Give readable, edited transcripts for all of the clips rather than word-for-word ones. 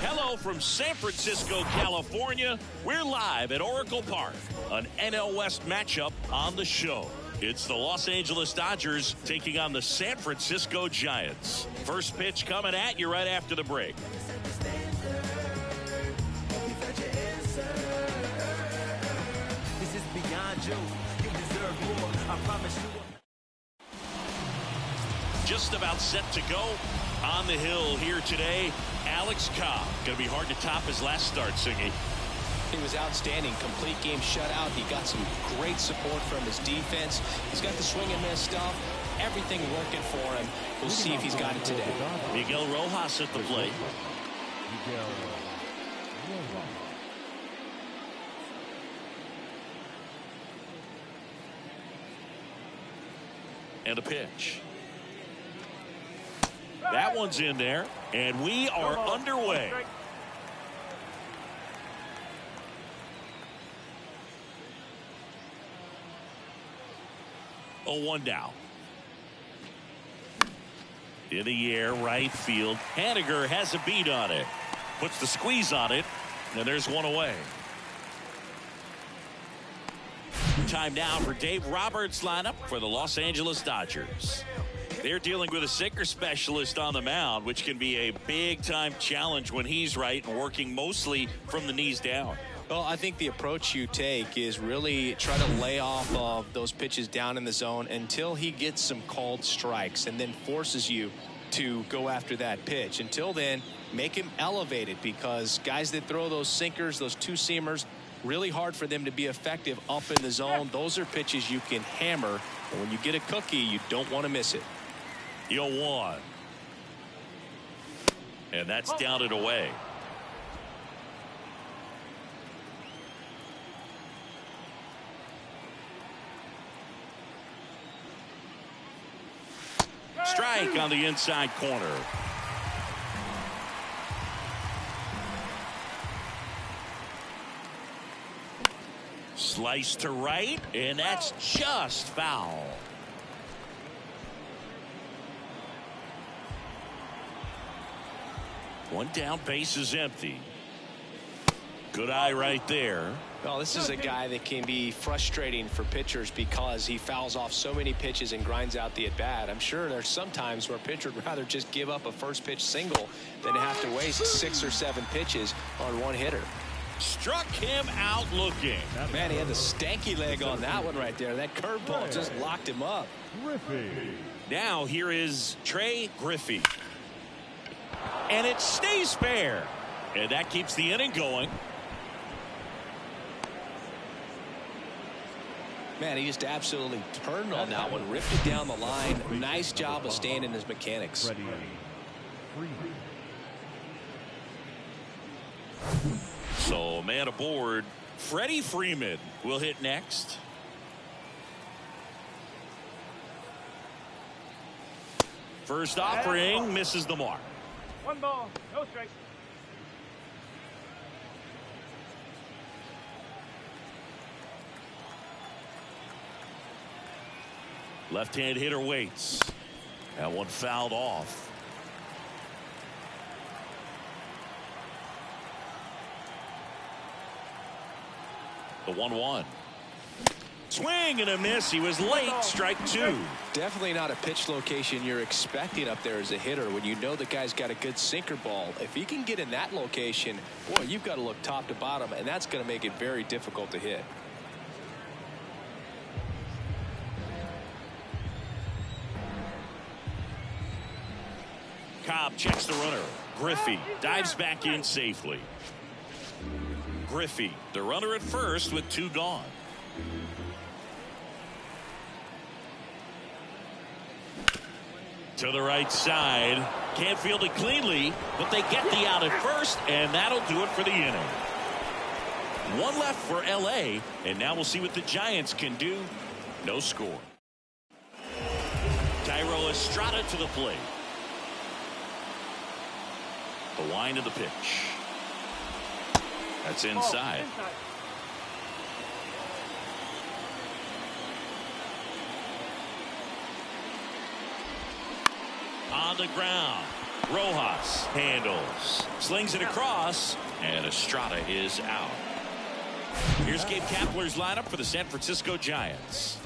Hello from San Francisco, California. We're live at Oracle Park, an NL West matchup on the show. It's the Los Angeles Dodgers taking on the San Francisco Giants. First pitch coming at you right after the break. This is beyond you. You deserve more. I promise you. Just about set to go on the hill here today. Alex Cobb. Going to be hard to top his last start, Singy. He was outstanding. Complete game shutout. He got some great support from his defense. He's got the swing and miss stuff. Everything working for him. We'll see if he's got it today. Miguel Rojas at the plate. And a pitch. That one's in there, and we are underway. Oh, 1 down. In the air, right field. Haniger has a beat on it. Puts the squeeze on it, and there's one away. Time now for Dave Roberts' lineup for the Los Angeles Dodgers. They're dealing with a sinker specialist on the mound, which can be a big-time challenge when he's right and working mostly from the knees down. Well, I think the approach you take is really try to lay off of those pitches down in the zone until he gets some called strikes and then forces you to go after that pitch. Until then, make him elevated, because guys that throw those sinkers, those two-seamers, really hard for them to be effective up in the zone. Those are pitches you can hammer, and when you get a cookie, you don't want to miss it. 0-1. And that's down and away. Strike on the inside corner. Slice to right, and that's just foul. One down, base is empty. Good eye right there. Well, this is a guy that can be frustrating for pitchers because he fouls off so many pitches and grinds out the at-bat. I'm sure there's some times where a pitcher would rather just give up a first pitch single than have to waste 6 or 7 pitches on one hitter. Struck him out looking. Man, he had the stanky leg on that one right there. That curveball just locked him up. Now here is Trey Griffey. And it stays fair. And that keeps the inning going. Man, he just absolutely turned on that one. Ripped it down the line. Nice job of staying in his mechanics. So, man aboard. Freddie Freeman will hit next. First offering misses the mark. 1 ball, no strike. Left-hand hitter waits. That one fouled off. The 1-1. Swing and a miss. He was late. Strike 2. Definitely not a pitch location you're expecting up there as a hitter when you know the guy's got a good sinker ball. If he can get in that location, boy, you've got to look top to bottom, and that's going to make it very difficult to hit. Cobb checks the runner. Griffey dives back in safely. Griffey, the runner at first with 2 gone. To the right side. Can't field it cleanly, but they get the out at first, and that'll do it for the inning. 1 left for LA, and now we'll see what the Giants can do. No score. Tyro Estrada to the plate. The wind of the pitch. That's inside. On the ground. Rojas handles, slings it across, and Estrada is out. Here's Gabe Kapler's lineup for the San Francisco Giants.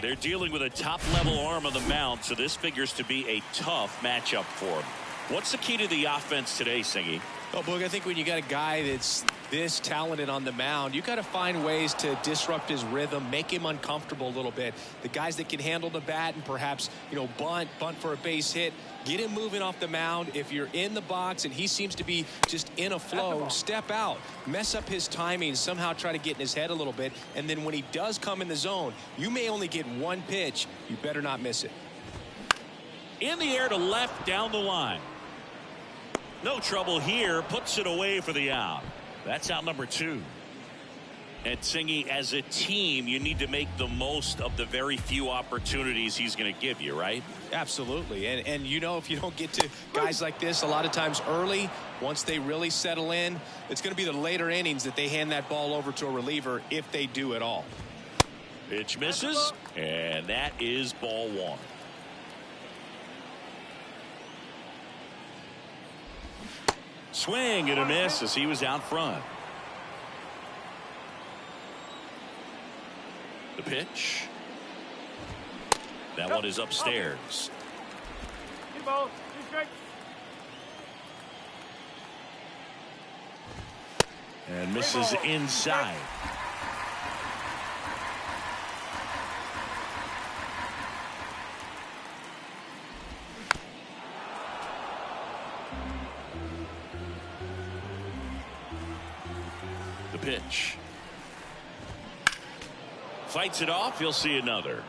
They're dealing with a top-level arm on the mound, so this figures to be a tough matchup for them. What's the key to the offense today, Singy? Well, Boog, I think when you got a guy that's this talented on the mound, you got to find ways to disrupt his rhythm, make him uncomfortable a little bit. The guys that can handle the bat and perhaps, bunt for a base hit, get him moving off the mound. If you're in the box and he seems to be just in a flow, step out, mess up his timing, somehow try to get in his head a little bit. And then when he does come in the zone, you may only get one pitch. You better not miss it. In the air to left down the line. No trouble here, puts it away for the out. That's out number 2. And Singy, as a team, you need to make the most of the very few opportunities he's going to give you, right? Absolutely. And if you don't get to guys like this a lot of times early, once they really settle in, it's going to be the later innings that they hand that ball over to a reliever, if they do at all. Pitch misses, and that is ball 1. Swing and a miss as he was out front. The pitch. That one is upstairs. 2 balls, 2 strikes. And misses inside. Pitch. Fights it off. You'll see another.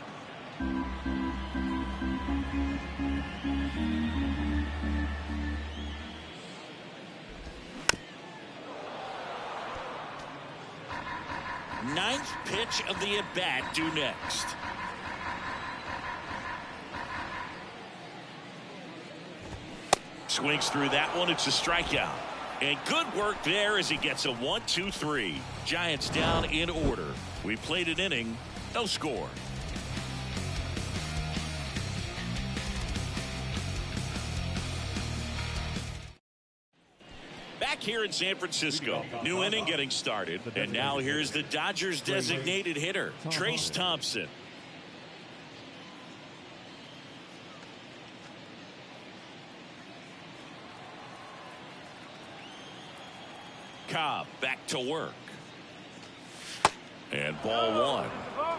Ninth pitch of the at-bat due next. Swings through that one. It's a strikeout. And good work there as he gets a 1-2-3. Giants down in order. We played an inning, no score. Back here in San Francisco, new inning getting started. And now here's the Dodgers designated hitter, Trace Thompson. Cobb back to work. And ball 1.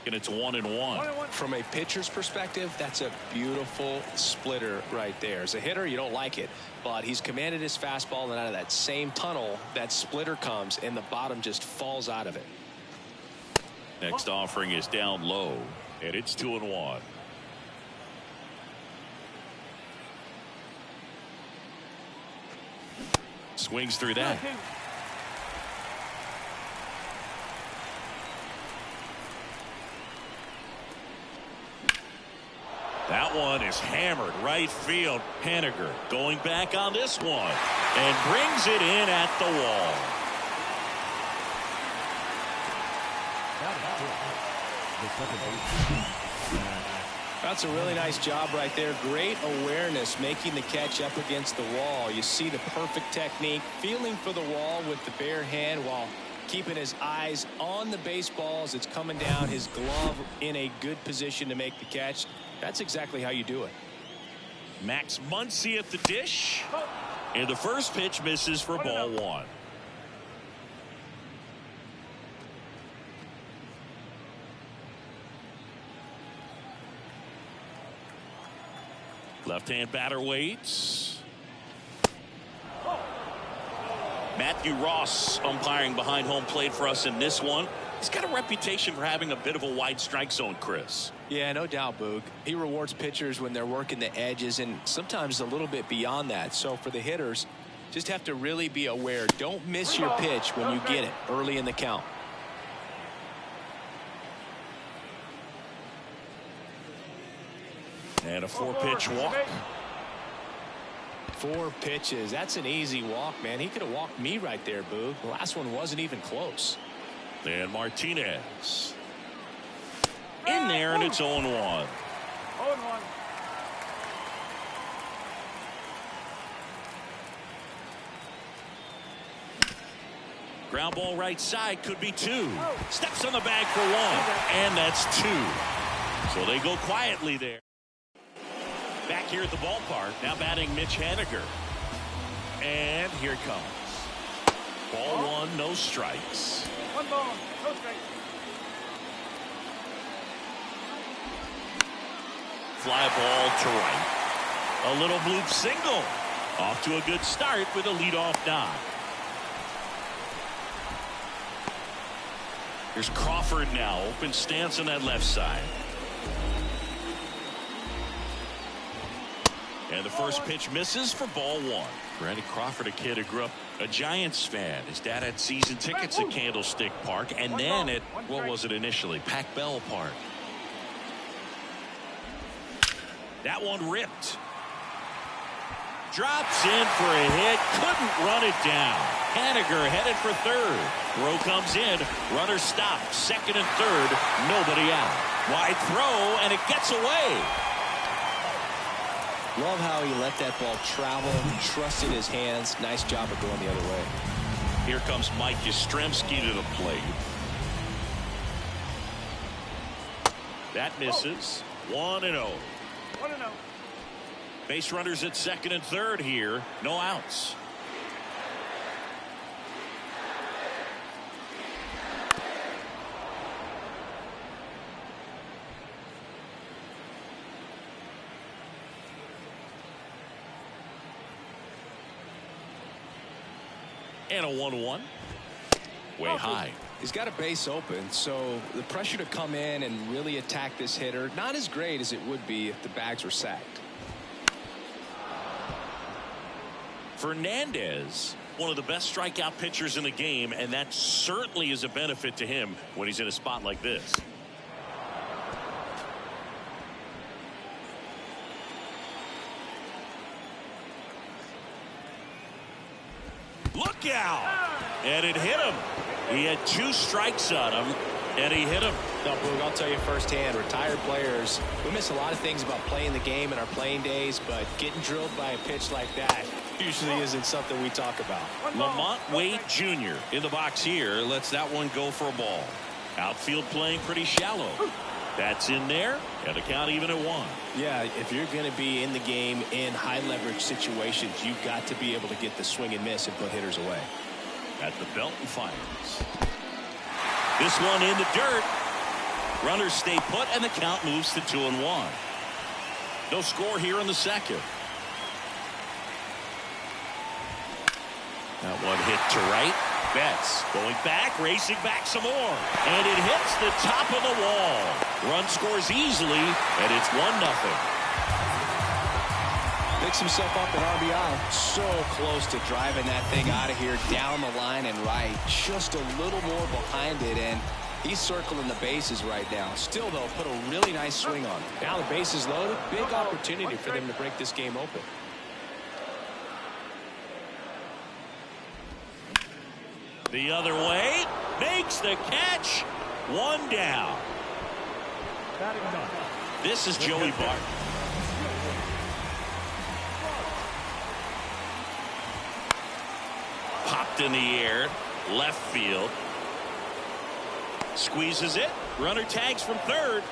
And it's 1-1. From a pitcher's perspective, that's a beautiful splitter right there. As a hitter, you don't like it, but he's commanded his fastball, and out of that same tunnel, that splitter comes, and the bottom just falls out of it. Next offering is down low, and it's 2-1. Swings through that. That one is hammered right field. Haniger going back on this one and brings it in at the wall. That's a really nice job right there. Great awareness, making the catch up against the wall. You see the perfect technique, feeling for the wall with the bare hand while keeping his eyes on the baseball as it's coming down, his glove in a good position to make the catch. That's exactly how you do it. Max Muncy at the dish, and the first pitch misses for ball 1. Left-hand batter waits. Matthew Ross umpiring behind home plate for us in this one. He's got a reputation for having a bit of a wide strike zone, Chris. Yeah, no doubt, Boog. He rewards pitchers when they're working the edges and sometimes a little bit beyond that. So for the hitters, just have to really be aware. Don't miss your pitch when you get it early in the count. And a 4-pitch walk. 4 pitches. That's an easy walk, man. He could have walked me right there, Boog. The last one wasn't even close. And Martinez. In there, and it's 0-1. 0-1. Ground ball right side, could be 2. Steps on the bag for 1, and that's 2. So they go quietly there. Back here at the ballpark, now batting Mitch Haniger. And here it comes. Ball 1, no strikes. 1 ball, no strikes. Fly ball to right. A little bloop single. Off to a good start with a leadoff knock. Here's Crawford now. Open stance on that left side. And the first pitch misses for ball 1. Randy Crawford, a kid who grew up a Giants fan. His dad had season tickets at Candlestick Park and then at, what was it initially, Pac Bell Park. That one ripped. Drops in for a hit. Couldn't run it down. Haniger headed for third. Throw comes in. Runner stopped. Second and third. Nobody out. Wide throw, and it gets away. Love how he let that ball travel, trusted his hands. Nice job of going the other way. Here comes Mike Yastrzemski to the plate. That misses. 1-0. 1-0. Base runners at second and third here. No outs. And a 1-1. Way high. He's got a base open, so the pressure to come in and really attack this hitter, not as great as it would be if the bags were sacked. Fernandez, one of the best strikeout pitchers in the game, and that certainly is a benefit to him when he's in a spot like this. Look out! And it hit him. He had 2 strikes on him, and he hit him. No, Boog, I'll tell you firsthand, retired players, we miss a lot of things about playing the game in our playing days, but getting drilled by a pitch like that usually isn't something we talk about. Lamont Wade Jr. in the box here lets that one go for a ball. Outfield playing pretty shallow. That's in there, and the count even at 1. Yeah, if you're going to be in the game in high leverage situations, you've got to be able to get the swing and miss and put hitters away. At the belt and fires. This one in the dirt. Runners stay put, and the count moves to 2-1. No score here in the second. That one hit to right. Betts going back, racing back some more. And it hits the top of the wall. Run scores easily, and it's 1-0. Picks himself up at RBI. So close to driving that thing out of here down the line and right. Just a little more behind it, and he's circling the bases right now. Still, though, put a really nice swing on it. Now the base is loaded. Big opportunity for them to break this game open. The other way, makes the catch. 1 down. This is Joey Bart. Popped in the air, left field. Squeezes it. Runner tags from third.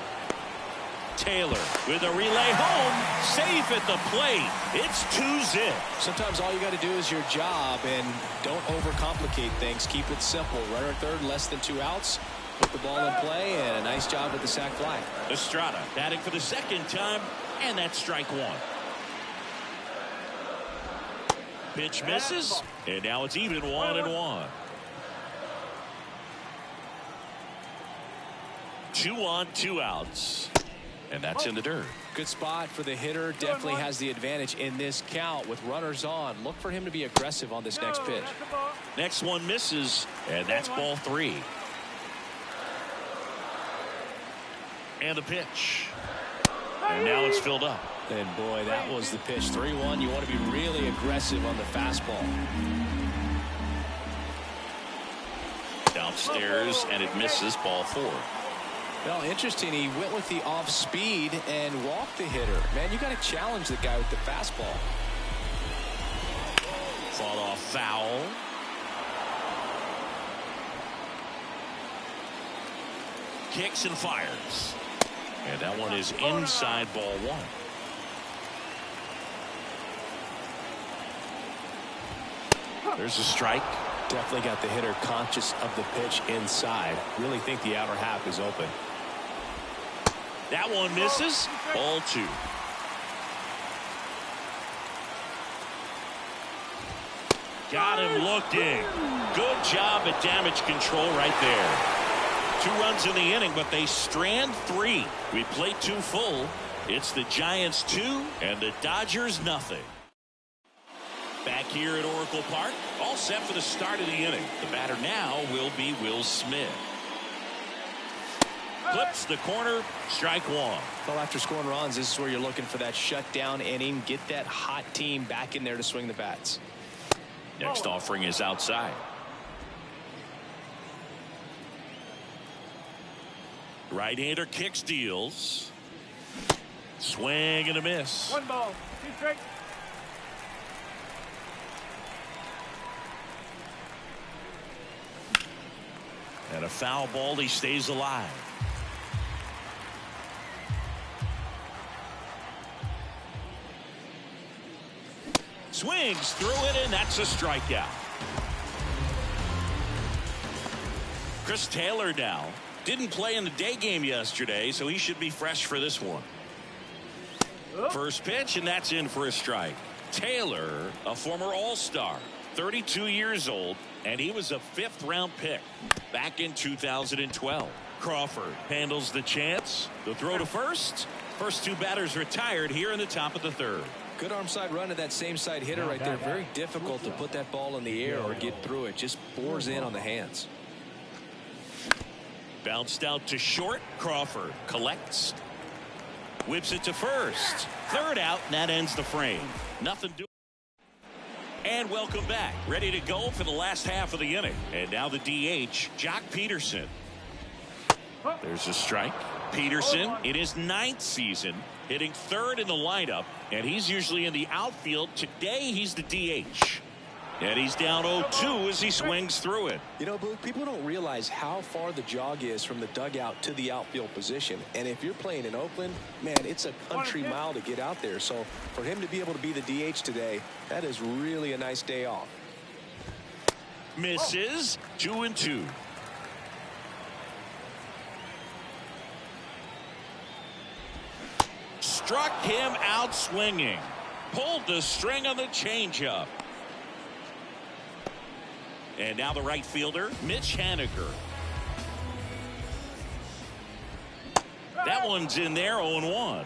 Taylor with a relay home, safe at the plate. It's 2-zip. Sometimes all you got to do is your job and don't overcomplicate things. Keep it simple. Runner third, less than 2 outs. Put the ball in play, and a nice job with the sac fly. Estrada batting for the second time, and that's strike 1. Pitch misses, and now it's even 1-1. 2 on, 2 outs. And that's in the dirt. Good spot for the hitter. Definitely has the advantage in this count with runners on. Look for him to be aggressive on this next pitch. Next one misses, and that's ball 3. And the pitch. And now it's filled up. And boy, that was the pitch. 3-1. You want to be really aggressive on the fastball. Downstairs, and it misses, ball 4. Well, interesting. He went with the off speed and walked the hitter. Man, you got to challenge the guy with the fastball. Fought off foul. Kicks and fires. And that one is inside ball one. There's a strike. Definitely got the hitter conscious of the pitch inside. Really think the outer half is open. That one misses. Ball two. Got him looking. Good job at damage control right there. 2 runs in the inning, but they strand 3. We played 2 full. It's the Giants 2 and the Dodgers nothing. Back here at Oracle Park, all set for the start of the inning. The batter now will be Will Smith. Clips the corner, strike one. Well, after scoring runs, this is where you're looking for that shutdown inning. Get that hot team back in there to swing the bats. Next offering is outside. Right-hander kicks, deals. Swing and a miss. 1 ball, 2 strikes. And a foul ball, he stays alive. Swings through it, and that's a strikeout. Chris Taylor now. Didn't play in the day game yesterday, so he should be fresh for this one. First pitch, and that's in for a strike. Taylor, a former All-Star, 32 years old, and he was a 5th-round pick back in 2012. Crawford handles the chance. The throw to first. First 2 batters retired here in the top of the 3rd. Good arm side run to that same side hitter right there. Very difficult to put that ball in the air or get through it. Just bores in on the hands. Bounced out to short. Crawford collects. Whips it to first. 3rd out, and that ends the frame. Nothing doing. And welcome back. Ready to go for the last half of the inning. And now the DH, Jock Peterson. There's a strike. Peterson in his 9th season, hitting 3rd in the lineup, and he's usually in the outfield. Today he's the DH. And he's down 0-2 as he swings through it. You know, Blue, people don't realize how far the jog is from the dugout to the outfield position. And if you're playing in Oakland, man, it's a country mile to get out there. So for him to be able to be the DH today, that is really a nice day off. Misses. 2-2. Struck him out swinging. Pulled the string on the changeup. And now the right fielder, Mitch Haniger. That one's in there, 0-1.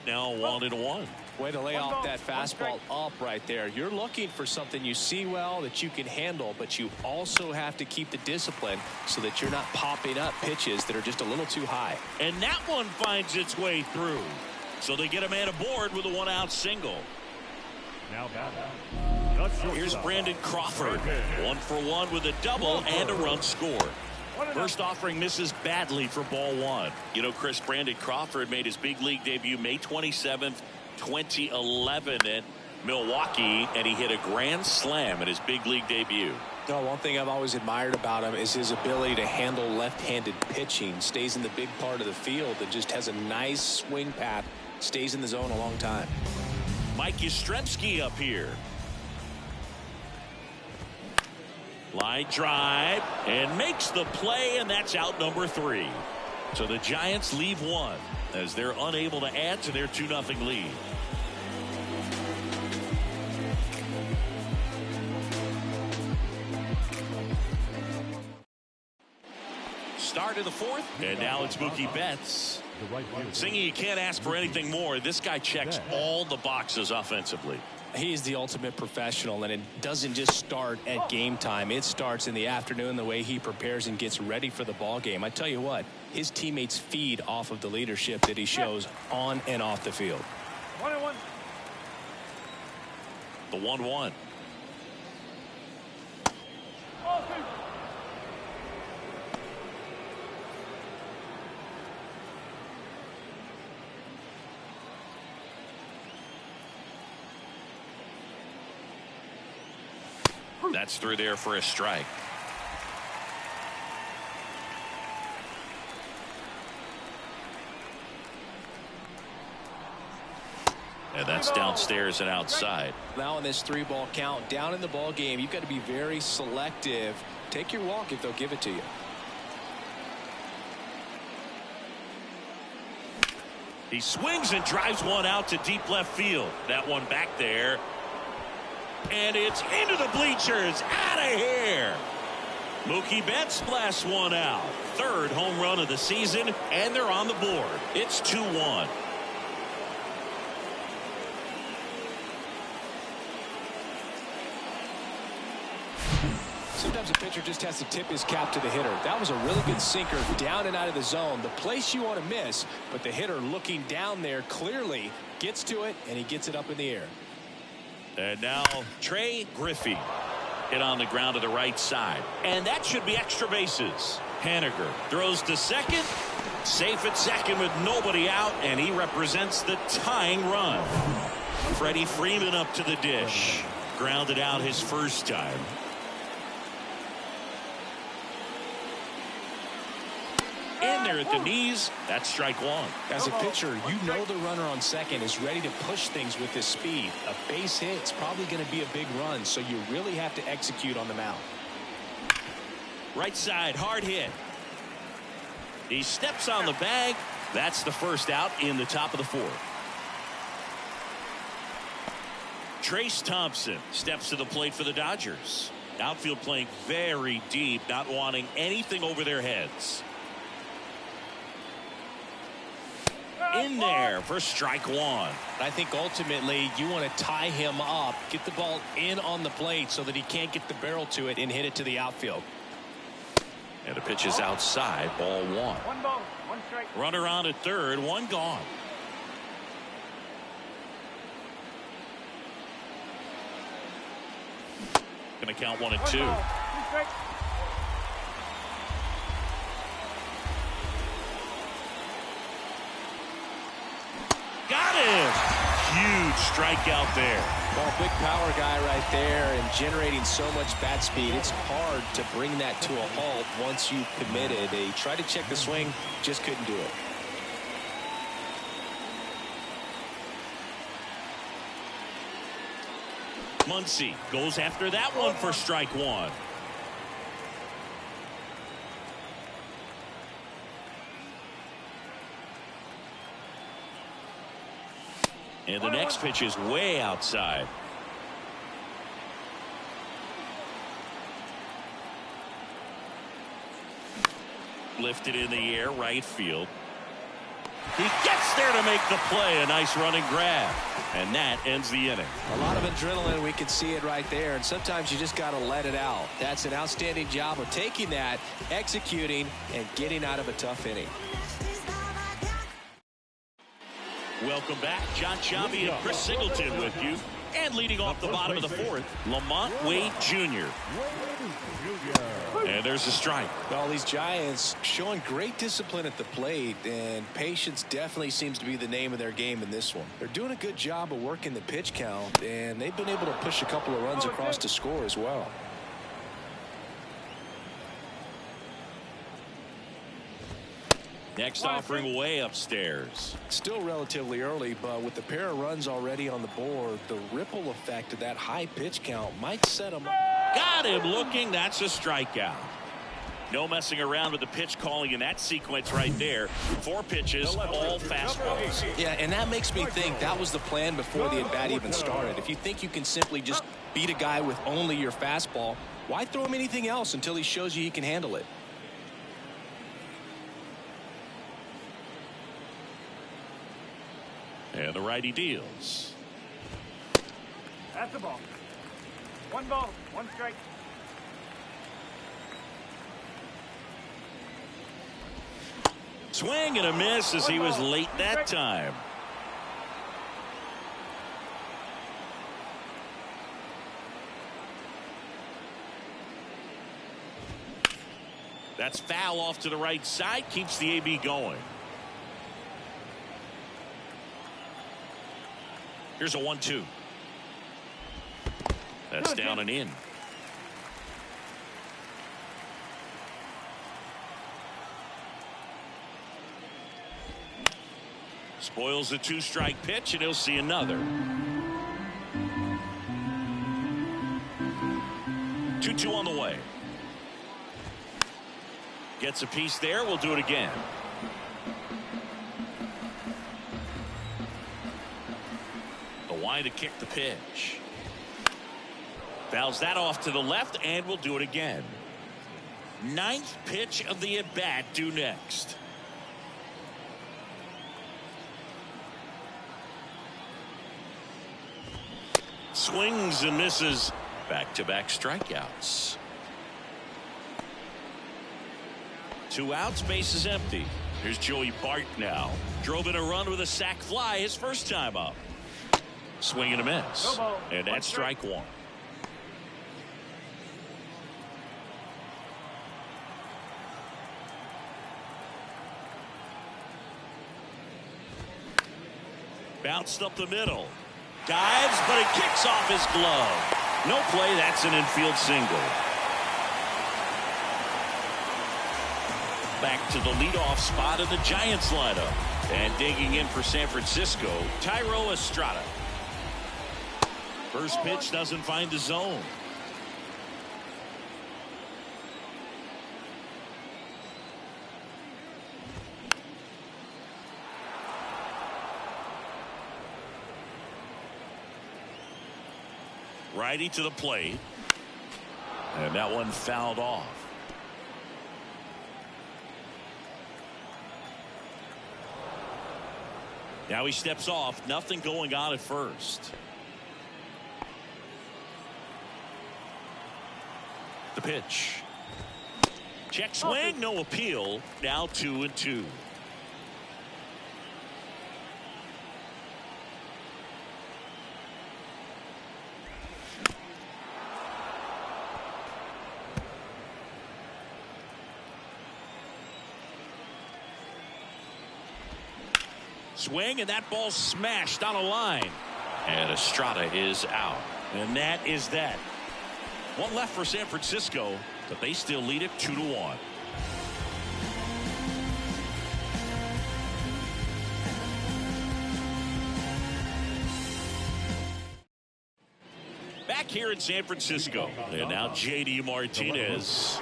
Now 1-1. Way to lay off that fastball up right there. You're looking for something you see well that you can handle, but you also have to keep the discipline so that you're not popping up pitches that are just a little too high. And that one finds its way through. So they get a man aboard with a 1-out single. Now Here's Brandon Crawford. 1 for 1 with a double and a run scored. First offering misses badly for ball 1. You know, Chris, Brandon Crawford made his big league debut May 27th, 2011 at Milwaukee, and he hit a grand slam in his big league debut. No, one thing I've always admired about him is his ability to handle left-handed pitching. Stays in the big part of the field and just has a nice swing path. Stays in the zone a long time. Mike Yastrzemski up here. Line drive and makes the play, and that's out number 3. So the Giants leave 1 as they're unable to add to their 2-0 lead. Start of the 4th, and now it's Mookie Betts. Singy, you can't ask for anything more. This guy checks all the boxes offensively. He's the ultimate professional, and it doesn't just start at game time. It starts in the afternoon, the way he prepares and gets ready for the ball game. I tell you what, his teammates feed off of the leadership that he shows on and off the field. 1-1. The 1-1. That's through there for a strike. And that's downstairs and outside. Now in this 3-ball count, down in the ball game, you've got to be very selective. Take your walk if they'll give it to you. He swings and drives one out to deep left field. That one back there. And it's into the bleachers. Out of here. Mookie Betts blasts one out. Third home run of the season, and they're on the board. It's 2-1. Sometimes a pitcher just has to tip his cap to the hitter. That was a really good sinker down and out of the zone. The place you want to miss, but the hitter looking down there clearly gets to it, and he gets it up in the air. And now Trey Griffey hit on the ground to the right side. And that should be extra bases. Haniger throws to second. Safe at second with nobody out, and he represents the tying run. Freddie Freeman up to the dish. Grounded out his first time. In there at the knees. That's strike one. As a pitcher, you know the runner on second is ready to push things with his speed. A base hit's probably going to be a big run, so you really have to execute on the mound. Right side, hard hit. He steps on the bag. That's the first out in the top of the fourth. Trace Thompson steps to the plate for the Dodgers. Outfield playing very deep, not wanting anything over their heads. In there for strike one. I think ultimately you want to tie him up, get the ball in on the plate so that he can't get the barrel to it and hit it to the outfield. And the pitch is outside, ball one. 1 ball, 1 strike. Runner on at third, one gone. Going to count 1 and 2. 1 ball, 2 strikes. Got him. Huge strikeout there. Well, big power guy right there and generating so much bat speed. It's hard to bring that to a halt once you've committed. He tried to check the swing, just couldn't do it. Muncy goes after that one for strike one. And the next pitch is way outside. Lifted in the air, right field. He gets there to make the play. A nice running grab. And that ends the inning. A lot of adrenaline. We can see it right there. And sometimes you just got to let it out. That's an outstanding job of taking that, executing, and getting out of a tough inning. Welcome back. John Chambi and Chris Singleton with you. And leading off the bottom of the fourth, Lamont Wade Jr. And there's a strike. Well, these Giants showing great discipline at the plate, and patience definitely seems to be the name of their game in this one. They're doing a good job of working the pitch count, and they've been able to push a couple of runs across to score as well. Next offering way upstairs. Still relatively early, but with the pair of runs already on the board, the ripple effect of that high pitch count might set them up. Got him looking. That's a strikeout. No messing around with the pitch calling in that sequence right there. 4 pitches, all fastballs. Yeah, and that makes me think that was the plan before the at-bat even started. If you think you can simply just beat a guy with only your fastball, why throw him anything else until he shows you he can handle it? And the righty deals. That's the ball. 1 ball, 1 strike. Swing and a miss as he was late that time. That's foul off to the right side. Keeps the AB going. Here's a 1-2. That's down and in. Spoils the 2-strike pitch, and he'll see another. 2-2 on the way. Gets a piece there. We'll do it again. The wide to kick the pitch. Fouls that off to the left, and we'll do it again. 9th pitch of the at-bat due next. Swings and misses. Back-to-back strikeouts. 2 outs, base is empty. Here's Joey Bart now. Drove in a run with a sac fly his first time up. Swing and a miss. And that's strike 1. Bounced up the middle. Dives, but it kicks off his glove. No play. That's an infield single. Back to the leadoff spot in the Giants lineup. And digging in for San Francisco, Thairo Estrada. First pitch doesn't find the zone. Righty to the plate. And that one fouled off. Now he steps off. Nothing going on at first. The pitch. Check swing. No appeal. Now 2-2. Swing, and that ball smashed on a line. And Estrada is out. And that is that. One left for San Francisco, but they still lead it 2-1. Back here in San Francisco. And now J.D. Martinez.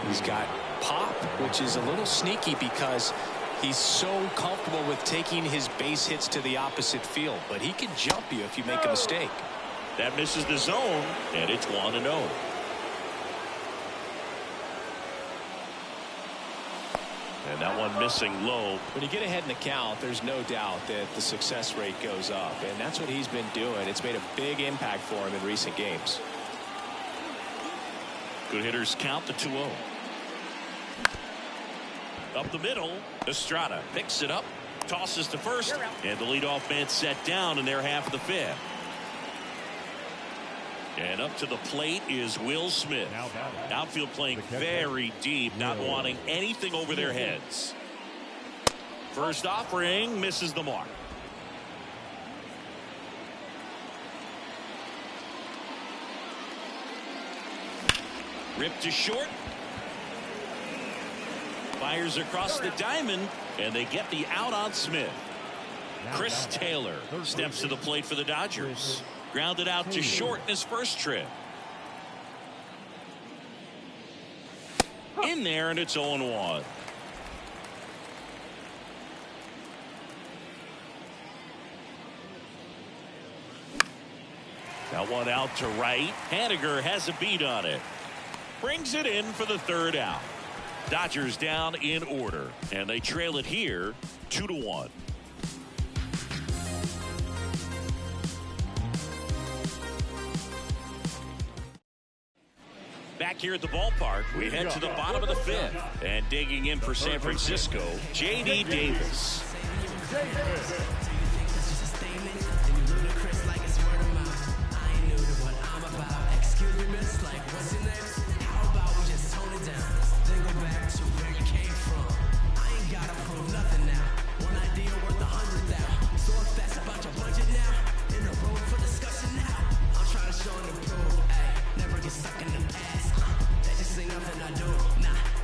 He's got pop, which is a little sneaky because he's so comfortable with taking his base hits to the opposite field, but he can jump you if you make a mistake. That misses the zone, and it's 1-0. And that one missing low. When you get ahead in the count, there's no doubt that the success rate goes up, and that's what he's been doing. It's made a big impact for him in recent games. Good hitters count to 2-0. Up the middle, Estrada picks it up, tosses to first, and the leadoff man set down in their half of the 5th. And up to the plate is Will Smith. Outfield playing very deep, not wanting anything over their heads. First offering misses the mark. Ripped to short. Fires across the diamond, and they get the out on Smith. Chris Taylor steps to the plate for the Dodgers. Grounded out to short in his first trip. In there, and it's 0-1. That one out to right. Haniger has a beat on it. Brings it in for the 3rd out. Dodgers down in order, and they trail it here 2-1. Back here at the ballpark, we head to the bottom of the 5th, and digging in for San Francisco, J.D. Davis. Excuse me, miss, like, what's your name? How about we just tone it down? Then go back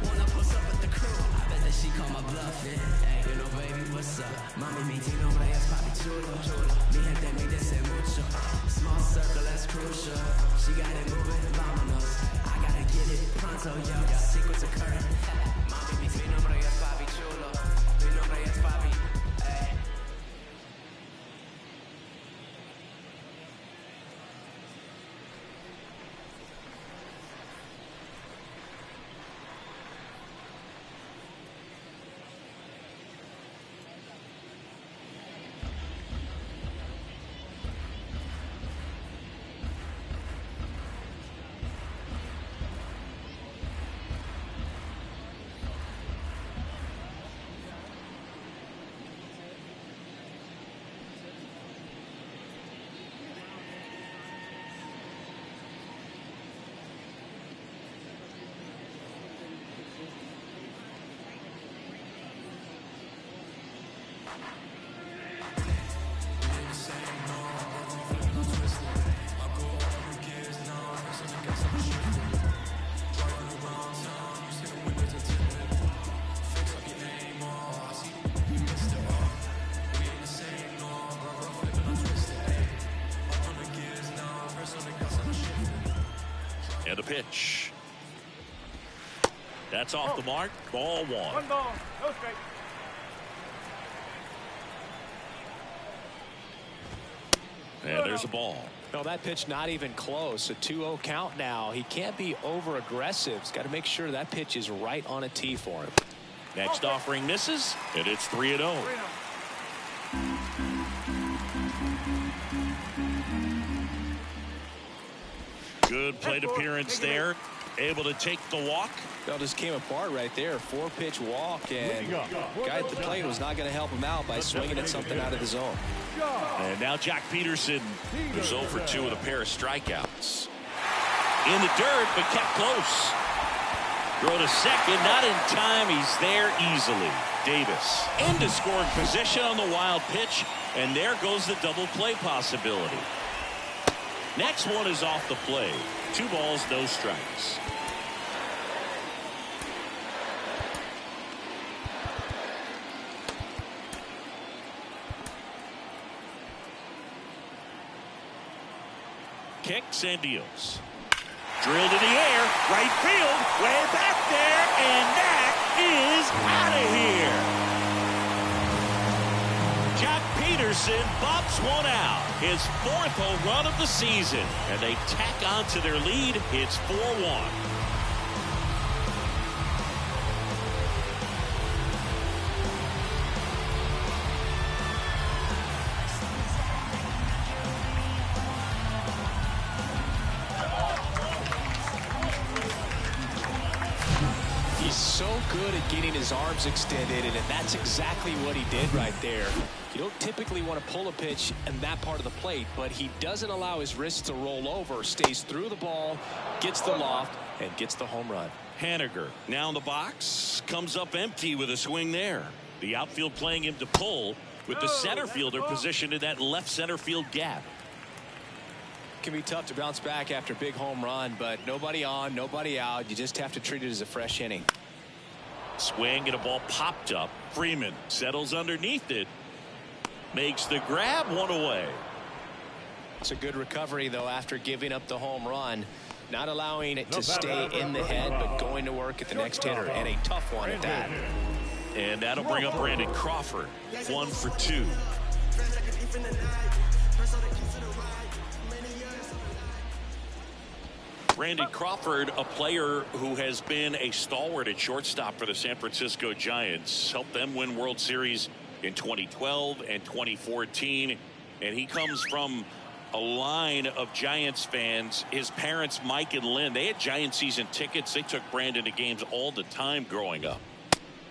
Wanna post up with the crew. I bet that she call my bluff. Yeah. Hey, you know, baby, what's up? Mami, mi nombre es papi chulo. Mi gente me dice mucho. Small circle, that's crucial. She got it moving, vámonos. I gotta get it pronto, yo. Secrets occurring. Mami, mi nombre es papi chulo. Mi nombre es papi. Hey. And the pitch. That's off the mark. Ball one. One ball. No strike. And there's a ball. No, that pitch not even close. A 2-0 count now. He can't be over aggressive. He's got to make sure that pitch is right on a tee for him. Next offering misses, and it's 3-0. Good plate appearance there. Able to take the walk. Well, just came apart right there. 4-pitch walk, and guy at the plate was not going to help him out by swinging at something out of the zone. And now Jack Peterson was 0 for 2 with a pair of strikeouts. In the dirt, but kept close. Throw to second, not in time. He's there easily. Davis into scoring position on the wild pitch, and there goes the double play possibility. Next one is off the play. 2 balls, no strikes. Kicks and deals. Drilled in the air, right field, way back there, and that is out of here. Jack Peterson bops one out, his 4th home run of the season, and they tack on to their lead. It's 4-1. So good at getting his arms extended, and that's exactly what he did right there. You don't typically want to pull a pitch in that part of the plate, but he doesn't allow his wrists to roll over, stays through the ball, gets the loft, and gets the home run. Haniger now in the box, comes up empty with a swing there. The outfield playing him to pull with the center fielder positioned in that left center field gap. Can be tough to bounce back after a big home run, but nobody on, nobody out. You just have to treat it as a fresh inning. Swing and a ball popped up. Freeman settles underneath it. Makes the grab, one away. It's a good recovery, though, after giving up the home run. Not allowing it to stay in the head, but going to work at the next hitter, and a tough one at that. And that'll bring up Brandon Crawford. 1 for 2. Brandon Crawford, a player who has been a stalwart at shortstop for the San Francisco Giants, helped them win World Series in 2012 and 2014. And he comes from a line of Giants fans. His parents, Mike and Lynn, they had Giant season tickets. They took Brandon to games all the time growing up.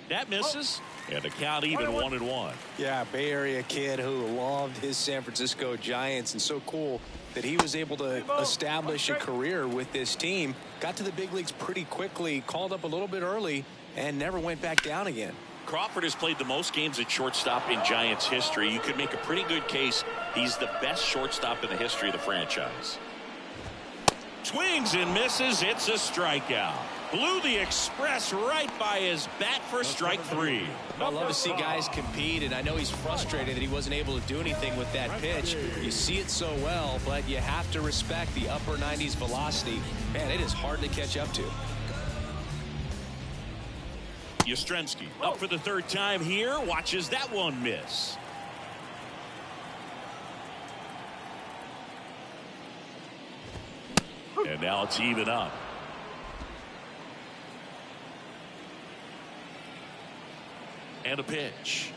That misses, and the count even 1-1. Yeah, Bay Area kid who loved his San Francisco Giants, and so cool that he was able to establish a career with this team. Got to the big leagues pretty quickly, called up a little bit early, and never went back down again. Crawford has played the most games at shortstop in Giants history. You could make a pretty good case he's the best shortstop in the history of the franchise. Swings and misses. It's a strikeout. Blew the express right by his bat for strike 3. I love to see guys compete, and I know he's frustrated that he wasn't able to do anything with that pitch. You see it so well, but you have to respect the upper 90s velocity. Man, it is hard to catch up to. Yastrzemski up for the third time here. Watches that one miss. And now it's even up. And a pitch.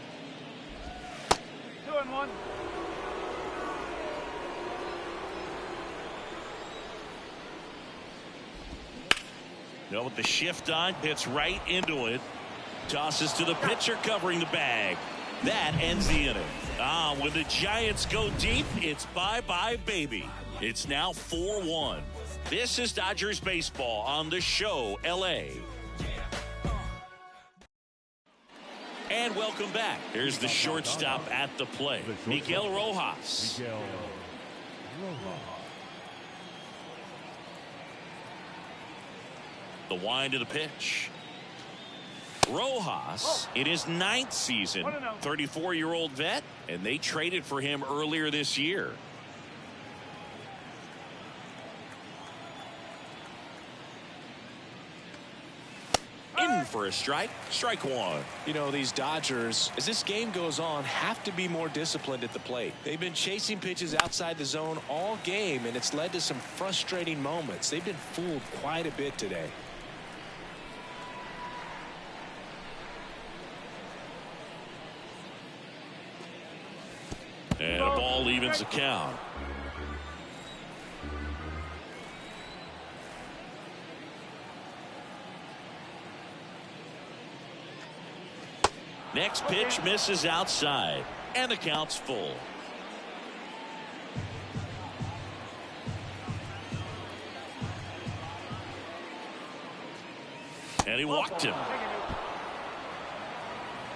2-1. Now with the shift on, hits right into it. Tosses to the pitcher covering the bag. That ends the inning. When the Giants go deep, it's bye-bye, baby. It's now 4-1. This is Dodgers baseball on the show, L.A. And welcome back. Here's the shortstop at the plate, Miguel Rojas. The wind of the pitch. Rojas in his 9th season, 34-year-old vet, and they traded for him earlier this year. In for a strike. Strike 1. You know, these Dodgers, as this game goes on, have to be more disciplined at the plate. They've been chasing pitches outside the zone all game, and it's led to some frustrating moments. They've been fooled quite a bit today. And a ball evens the count. Next pitch misses outside, and the count's full. And he walked him.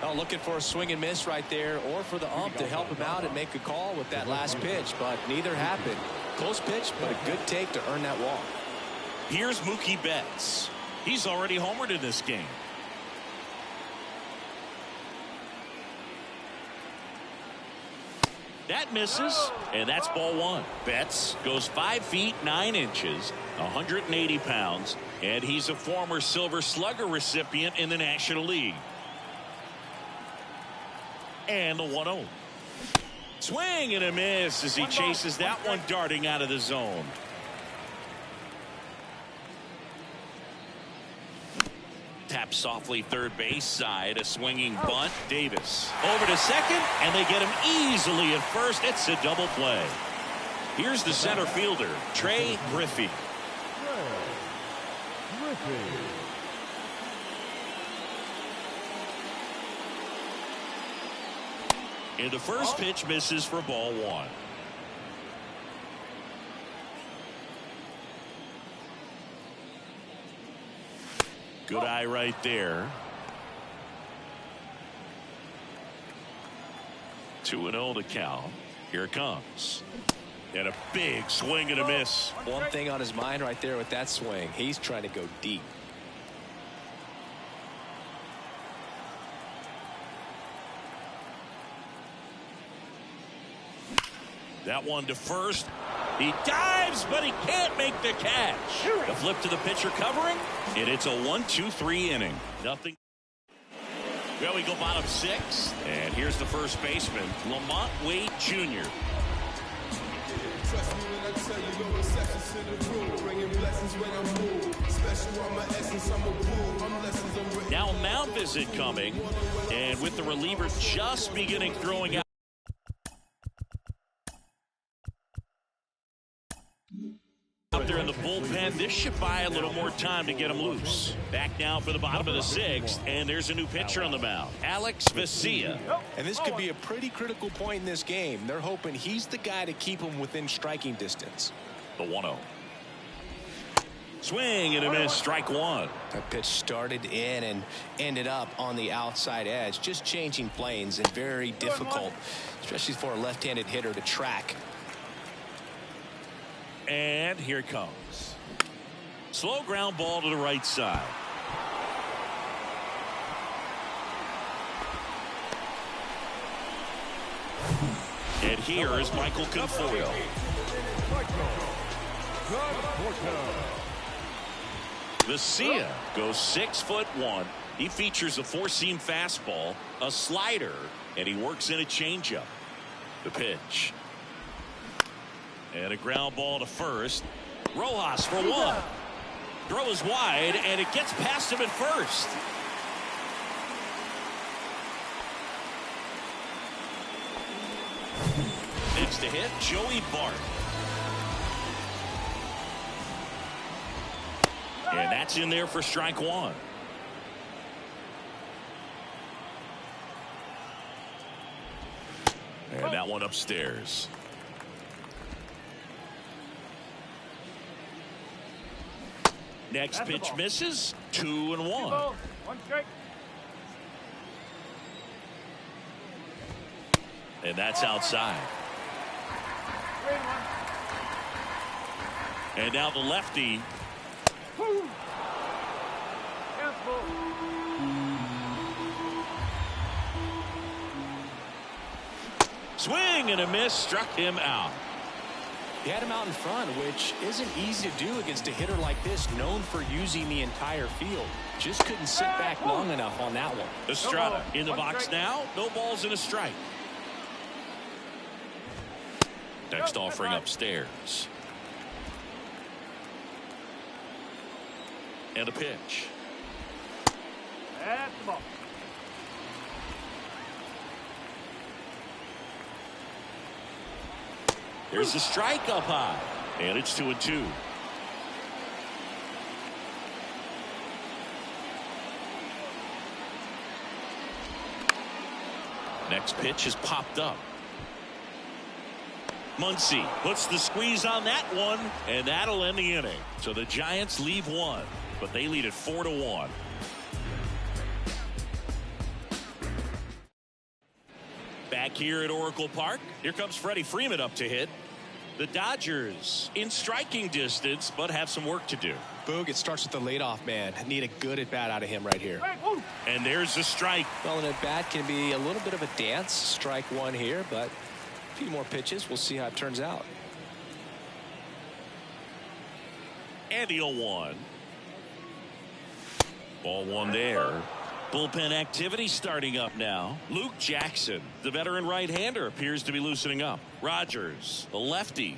Oh, looking for a swing and miss right there, or for the ump to help him out and make a call with that last pitch, but neither happened. Close pitch, but a good take to earn that walk. Here's Mookie Betts. He's already homered in this game. That misses, and that's ball 1. Betts goes 5 feet 9 inches, 180 pounds, and he's a former Silver Slugger recipient in the National League. And the 1-0. Swing and a miss as he chases that one darting out of the zone. Tap softly third base side, a swinging bunt. Davis over to second, and they get him easily at first. It's a double play. Here's the center fielder, Trey Griffey. And the first pitch misses for ball 1. Good eye right there. 2-0 to count. Here it comes. And a big swing and a miss. One thing on his mind right there with that swing. He's trying to go deep. That one to first. He dives, but he can't make the catch. The flip to the pitcher covering, and it's a 1-2-3 inning. Nothing. Well, we go bottom 6, and here's the first baseman, Lamont Wade Jr. Trust me when I tell you, no exceptions in the room. Bringing blessings when I move. Special on my essence, I'm a bull. I'm lessons on written. Now mound visit coming, and with the reliever just beginning throwing out. Up there in the bullpen, this should buy a little more time to get him loose. Back now for the bottom of the 6th, and there's a new pitcher on the mound, Alex Vesia. And this could be a pretty critical point in this game. They're hoping he's the guy to keep him within striking distance. The 1-0. Swing and a miss, strike 1. That pitch started in and ended up on the outside edge, just changing planes, and very difficult, especially for a left-handed hitter, to track. And here it comes. Slow ground ball to the right side. And here is Michael Conforto. Vesia goes 6'1". He features a four-seam fastball, a slider, and he works in a changeup. The pitch. And a ground ball to first. Rojas for one. Throw is wide, and it gets past him at first. Next to hit, Joey Bart. And that's in there for strike one. And that one upstairs. Next pitch misses. 2-1. One strike. And that's outside. 3-1. And now the lefty. Swing and a miss, struck him out. He had him out in front, which isn't easy to do against a hitter like this, known for using the entire field. Just couldn't sit back long enough on that one. Estrada in the box now. No balls and a strike. Next offering upstairs. And a pitch. That's the ball. There's the strike up high. And it's 2-2. Next pitch is popped up. Muncy puts the squeeze on that one, and that'll end the inning. So the Giants leave one, but they lead it 4-1. Back here at Oracle Park, here comes Freddie Freeman up to hit. The Dodgers in striking distance, but have some work to do. Boog, it starts with the leadoff man. Need a good at bat out of him right here. And there's the strike. Well, an at bat can be a little bit of a dance. Strike one here, but a few more pitches. We'll see how it turns out. And the 0-1. Ball one there. Bullpen activity starting up now. Luke Jackson, the veteran right-hander, appears to be loosening up. Rogers, the lefty,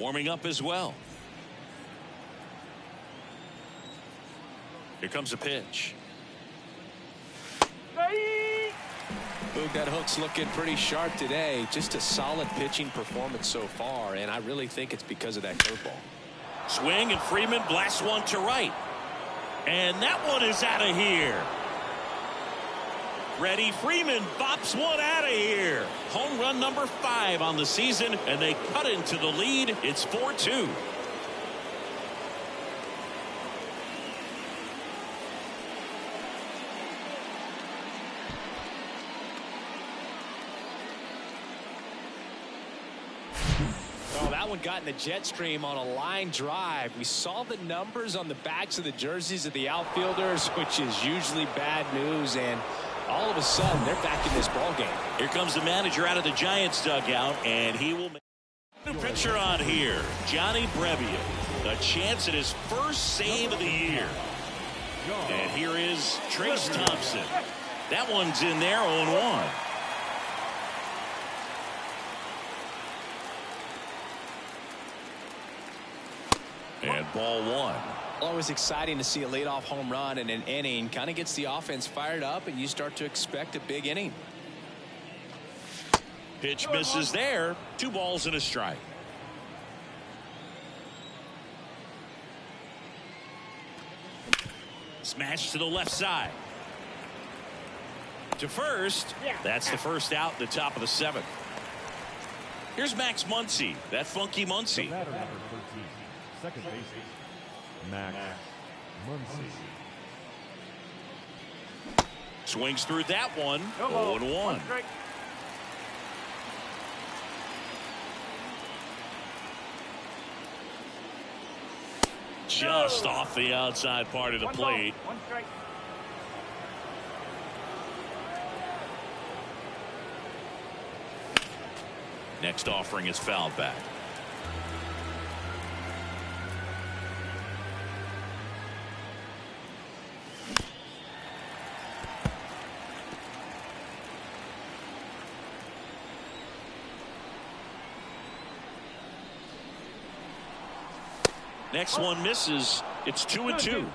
warming up as well. Here comes a pitch. Boog, that hook's looking pretty sharp today. Just a solid pitching performance so far, and I really think it's because of that curveball. Swing, and Freeman blasts one to right. And that one is out of here. Freddie Freeman bops one out of here. Home run number 5 on the season, and they cut into the lead. It's 4-2. One got in the jet stream on a line drive. We saw the numbers on the backs of the jerseys of the outfielders, which is usually bad news, and all of a sudden they're back in this ball game. Here comes the manager out of the Giants dugout, and he will make a pitcher on here. Johnny Brevier, a chance at his first save of the year. And here is Trace Thompson. That one's in there, 0-1. And ball 1. Always exciting to see a leadoff home run in an inning. Kind of gets the offense fired up, and you start to expect a big inning. Pitch misses there. 2 balls and a strike. Smash to the left side. To first. That's the first out, the top of the 7th. Here's Max Muncy. That funky Muncy. Second base, Max Muncy. Swings through that one. 0-1. Just off the outside part of the plate. One strike. Next offering is fouled back. Next one misses. It's 2-2.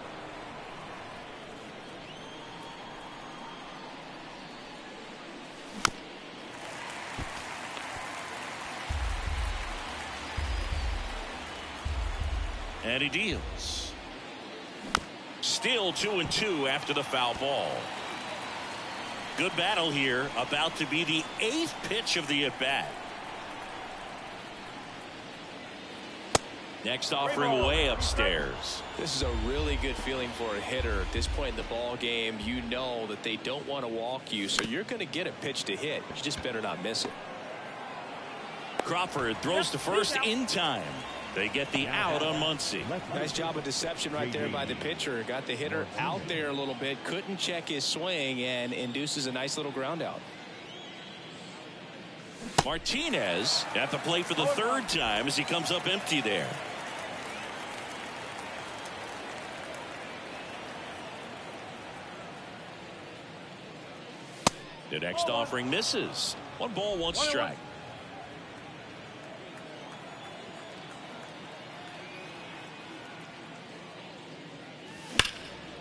And he deals. Still 2-2 after the foul ball. Good battle here. About to be the 8th pitch of the at-bat. Next offering way upstairs. This is a really good feeling for a hitter at this point in the ball game. You know that they don't want to walk you, so you're going to get a pitch to hit. You just better not miss it. Crawford throws to first in time. They get the out on Muncy. Nice job of deception right there by the pitcher. Got the hitter out there a little bit. Couldn't check his swing and induces a nice little ground out. Martinez at the plate for the 3rd time as he comes up empty there. The next offering misses. 1 ball, 1 strike.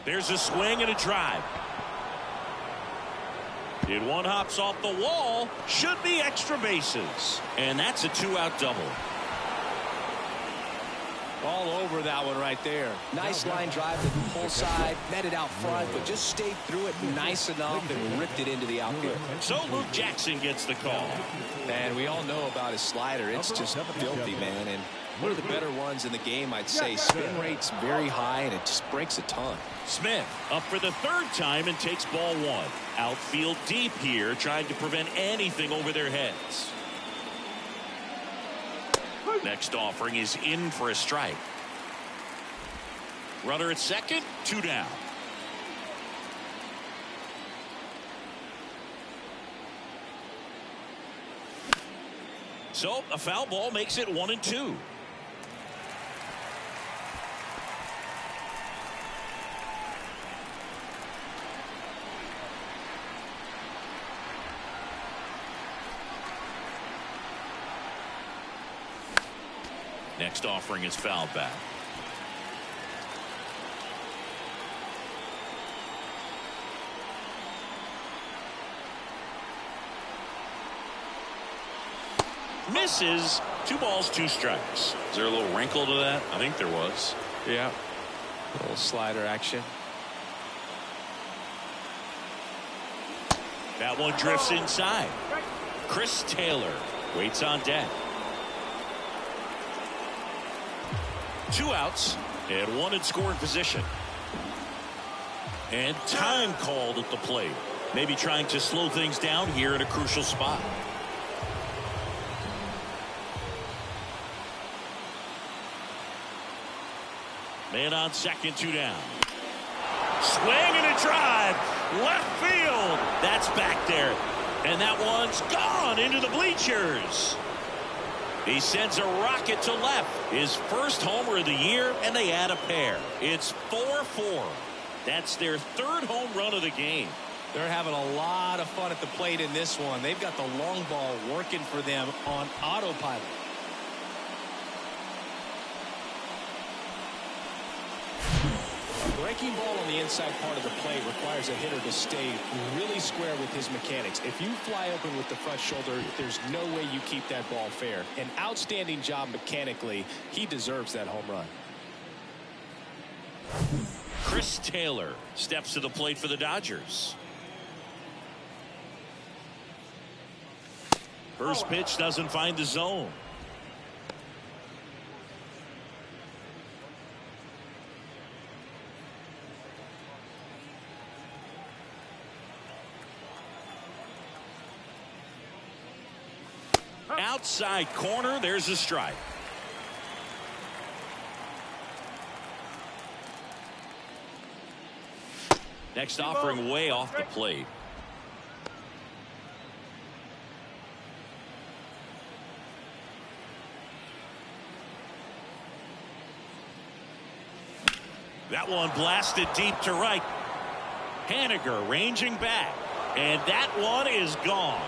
There's a swing and a drive. It one hops off the wall. Should be extra bases. And that's a 2-out double. All over that one right there. Nice line drive to the pull side. Met it out front, but just stayed through it nice enough and ripped it into the outfield. So Luke Jackson gets the call. And we all know about his slider. It's just filthy, man. And one of the better ones in the game, I'd say. Spin rate's very high, and it just breaks a ton. Smith up for the 3rd time and takes ball 1. Outfield deep here, trying to prevent anything over their heads. Next offering is in for a strike. Runner at second, 2 down. So a foul ball makes it 1-2. Next offering is fouled back. Misses. 2 balls, 2 strikes. Is there a little wrinkle to that? I think there was. Yeah. A little slider action. That one drifts inside. Chris Taylor waits on deck. 2 outs and 1 in scoring position. And time called at the plate. Maybe trying to slow things down here in a crucial spot. Man on second, 2 down. Swing and a drive. Left field. That's back there. And that one's gone into the bleachers. He sends a rocket to left. His first homer of the year, and they add a pair. It's 4-4. That's their 3rd home run of the game. They're having a lot of fun at the plate in this one. They've got the long ball working for them on autopilot. A breaking ball on the inside part of the plate requires a hitter to stay really square with his mechanics. If you fly open with the front shoulder, there's no way you keep that ball fair. An outstanding job mechanically. He deserves that home run. Chris Taylor steps to the plate for the Dodgers. First pitch doesn't find the zone. Outside corner, there's a strike. Next offering way off the plate. That one blasted deep to right. Haniger ranging back, and that one is gone.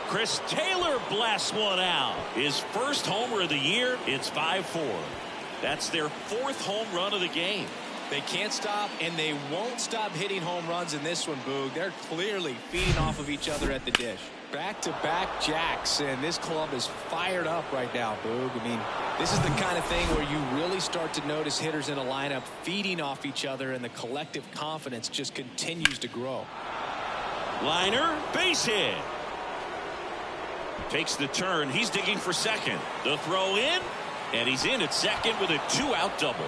Chris Taylor blasts one out. His first homer of the year. It's 5-4. That's their 4th home run of the game. They can't stop, and they won't stop hitting home runs in this one, Boog. They're clearly feeding off of each other at the dish. Back-to-back jacks, and this club is fired up right now, Boog. I mean, this is the kind of thing where you really start to notice hitters in a lineup feeding off each other, and the collective confidence just continues to grow. Liner, base hit. Takes the turn. He's digging for second. The throw in, and he's in at second with a 2-out double.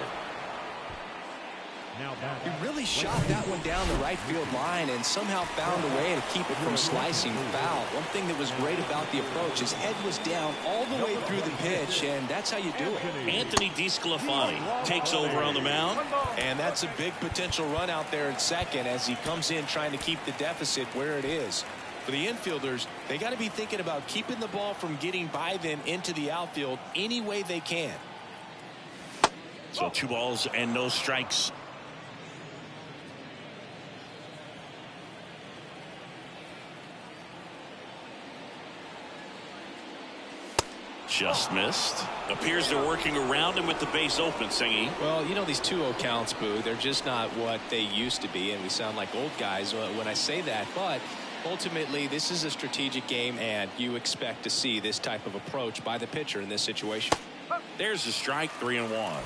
He really shot that one down the right field line and somehow found a way to keep it from slicing foul. One thing that was great about the approach, his head was down all the way through the pitch, and that's how you do it. Anthony DeSclafani takes over on the mound. And that's a big potential run out there at second as he comes in trying to keep the deficit where it is. For the infielders, they got to be thinking about keeping the ball from getting by them into the outfield any way they can. So 2 balls and no strikes. Just missed. Appears they're working around him with the base open, Singy. Well, you know, these 2-0 counts, Boo, they're just not what they used to be, and we sound like old guys when I say that. But ultimately, this is a strategic game, and you expect to see this type of approach by the pitcher in this situation. There's the strike, 3-1.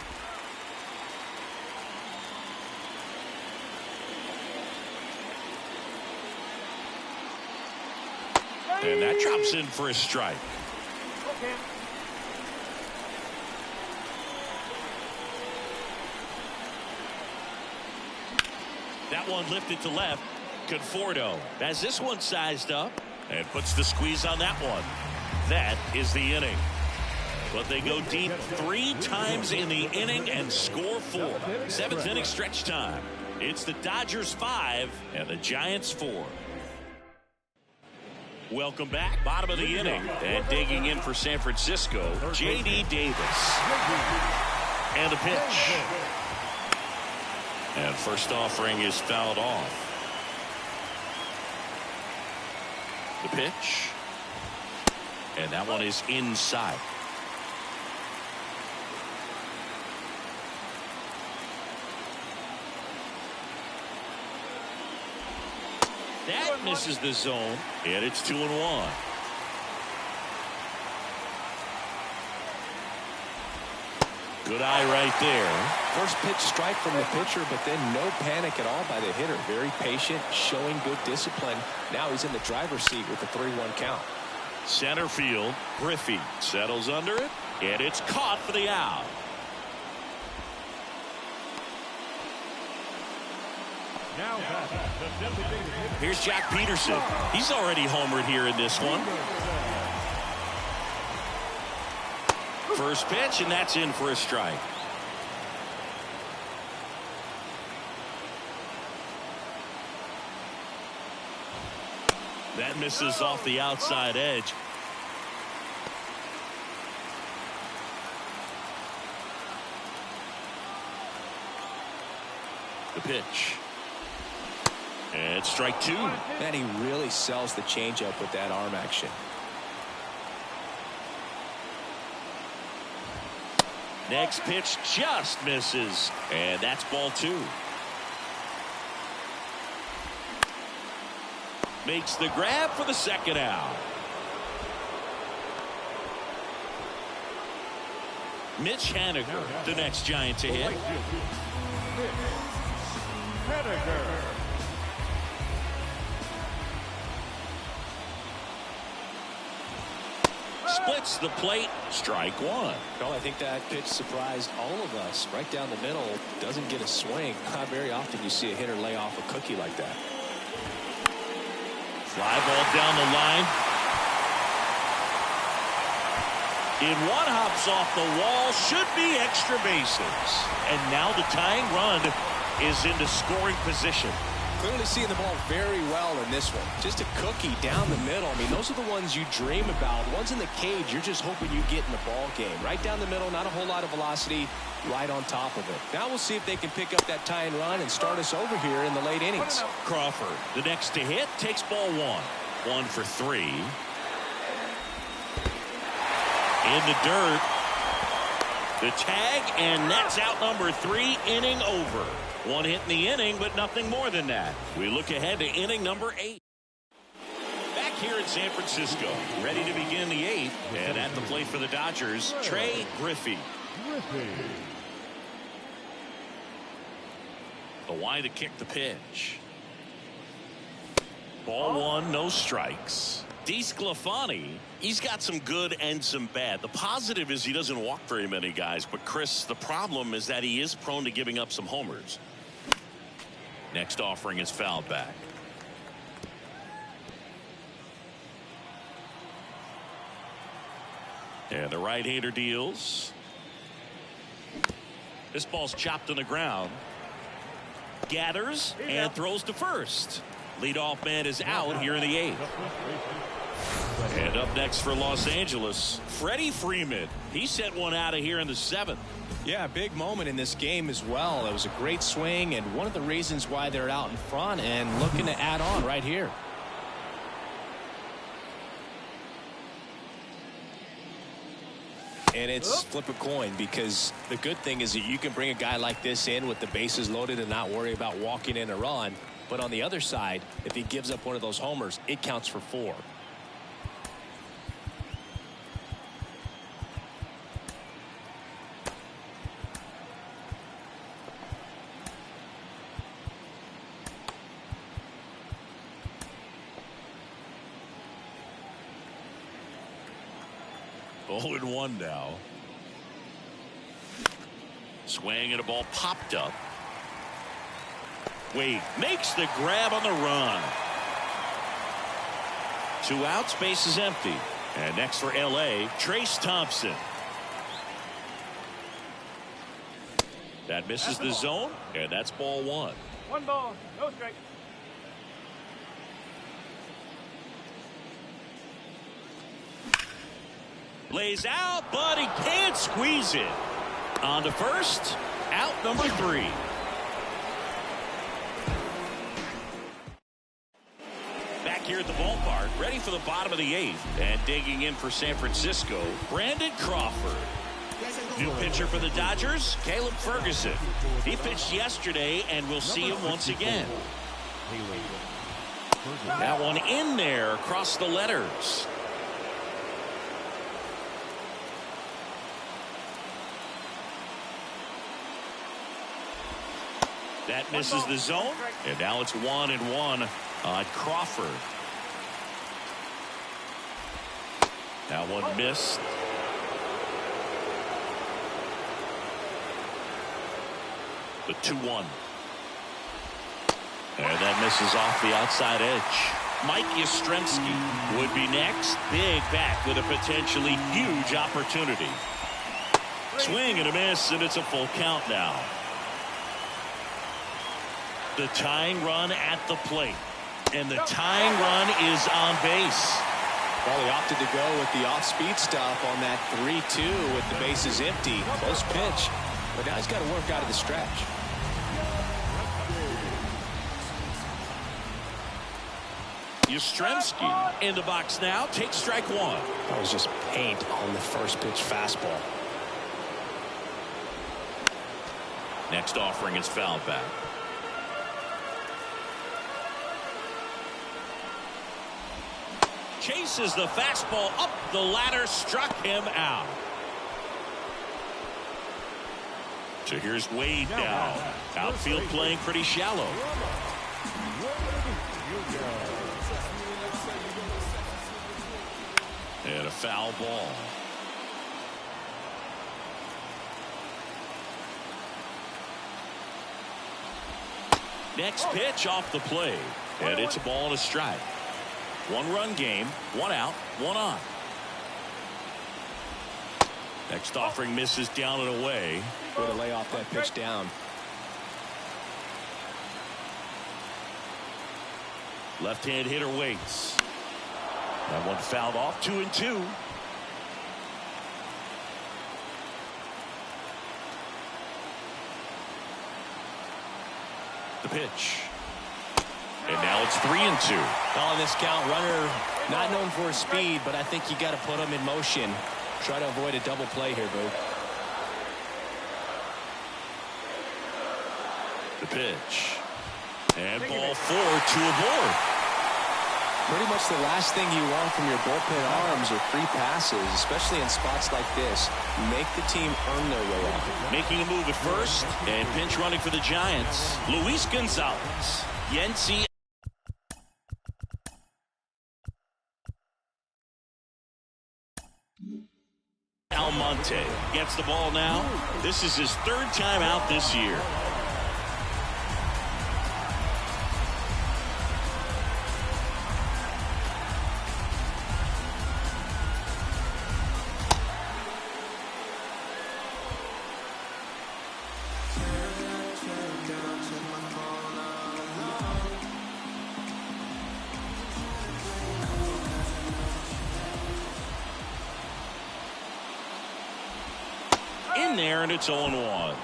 And that drops in for a strike. Okay. That one lifted to left. Conforto has this one sized up and puts the squeeze on that one. That is the inning. But they go deep 3 times in the inning and score 4. 7th inning stretch time. It's the Dodgers 5 and the Giants 4. Welcome back. Bottom of the inning. And digging in for San Francisco, J.D. Davis. And a pitch. And first offering is fouled off. The pitch. And that one is inside. That misses the zone, and it's 2-1. Good eye right there. First pitch strike from the pitcher, but then no panic at all by the hitter. Very patient, showing good discipline. Now he's in the driver's seat with the 3-1 count. Center field, Griffey settles under it, and it's caught for the out. Now the designated hitter. Here's Jack Peterson. He's already homered here in this one. First pitch, and that's in for a strike. That misses off the outside edge. The pitch. And strike two. And he really sells the changeup with that arm action. Next pitch just misses, and that's ball two. Makes the grab for the second out. Mitch Haniger, the next Giant to hit. Splits the plate. Strike one. Well, I think that pitch surprised all of us. Right down the middle, doesn't get a swing. Not very often you see a hitter lay off a cookie like that. Fly ball down the line. In one, hops off the wall. Should be extra bases. And now the tying run is into scoring position. Clearly seeing the ball very well in this one. Just a cookie down the middle. I mean, those are the ones you dream about. Ones in the cage, you're just hoping you get in the ball game. Right down the middle, not a whole lot of velocity, right on top of it. Now we'll see if they can pick up that tying run and start us over here in the late innings. Crawford, the next to hit, takes ball one. 1 for 3. In the dirt. The tag, and that's out number 3, inning over. 1 hit in the inning, but nothing more than that. We look ahead to inning number 8. Back here in San Francisco, ready to begin the 8th, and at the plate for the Dodgers, Trey Griffey. The wide to kick the pitch. Ball 1, no strikes. DeSclafani, he's got some good and some bad. The positive is he doesn't walk very many guys, but Chris, the problem is that he is prone to giving up some homers. Next offering is fouled back. And the right-hander deals. This ball's chopped on the ground. Gathers and throws to first. Leadoff man is out here in the 8th. And up next for Los Angeles, Freddie Freeman. He sent one out of here in the 7th. Yeah, big moment in this game as well. It was a great swing, and one of the reasons why they're out in front and looking to add on right here. And it's flip a coin, because the good thing is that you can bring a guy like this in with the bases loaded and not worry about walking in a run. But on the other side, if he gives up one of those homers, it counts for 4. Oh, and 1 now. Swing and a ball popped up. Wade makes the grab on the run. 2 outs, base is empty. And next for LA, Trace Thompson. That misses the zone, and that's ball 1. 1 ball, no strike. Lays out, but he can't squeeze it. On to first, out number 3. Back here at the ballpark, ready for the bottom of the 8th. And digging in for San Francisco, Brandon Crawford. New pitcher for the Dodgers, Caleb Ferguson. He pitched yesterday, and we'll see him once again. That one in there across the letters. That misses the zone, and now it's 1-1 on Crawford. That one missed. The 2-1. And that misses off the outside edge. Mike Yastrzemski would be next. Big back with a potentially huge opportunity. Swing and a miss, and it's a full count now. The tying run at the plate. And the tying run is on base. Well, he opted to go with the off-speed stuff on that 3-2 with the bases empty. Close pitch. But now he's got to work out of the stretch. Yastrzemski in the box now. Takes strike one. That was just paint on the first pitch fastball. Next offering is fouled back. Chases the fastball up the ladder, struck him out. So here's Wade now. Outfield playing pretty shallow. And a foul ball. Next pitch off the plate. And it's a ball and a strike. 1-run game, 1 out, 1 on. Next offering misses down and away. Way to lay off that pitch down. Left-hand hitter waits. That one fouled off. 2-2. The pitch. And now it's 3-2. On this count, runner not known for his speed, but I think you got to put him in motion. Try to avoid a double play here, Boo. The pitch. And ball 4 to a board. Pretty much the last thing you want from your bullpen arms are free passes, especially in spots like this. Make the team earn their way out. Making a move at first and pinch running for the Giants. Luis Gonzalez. Yency. Almonte gets the ball now. This is his 3rd time out this year. In there, and it's 0-1.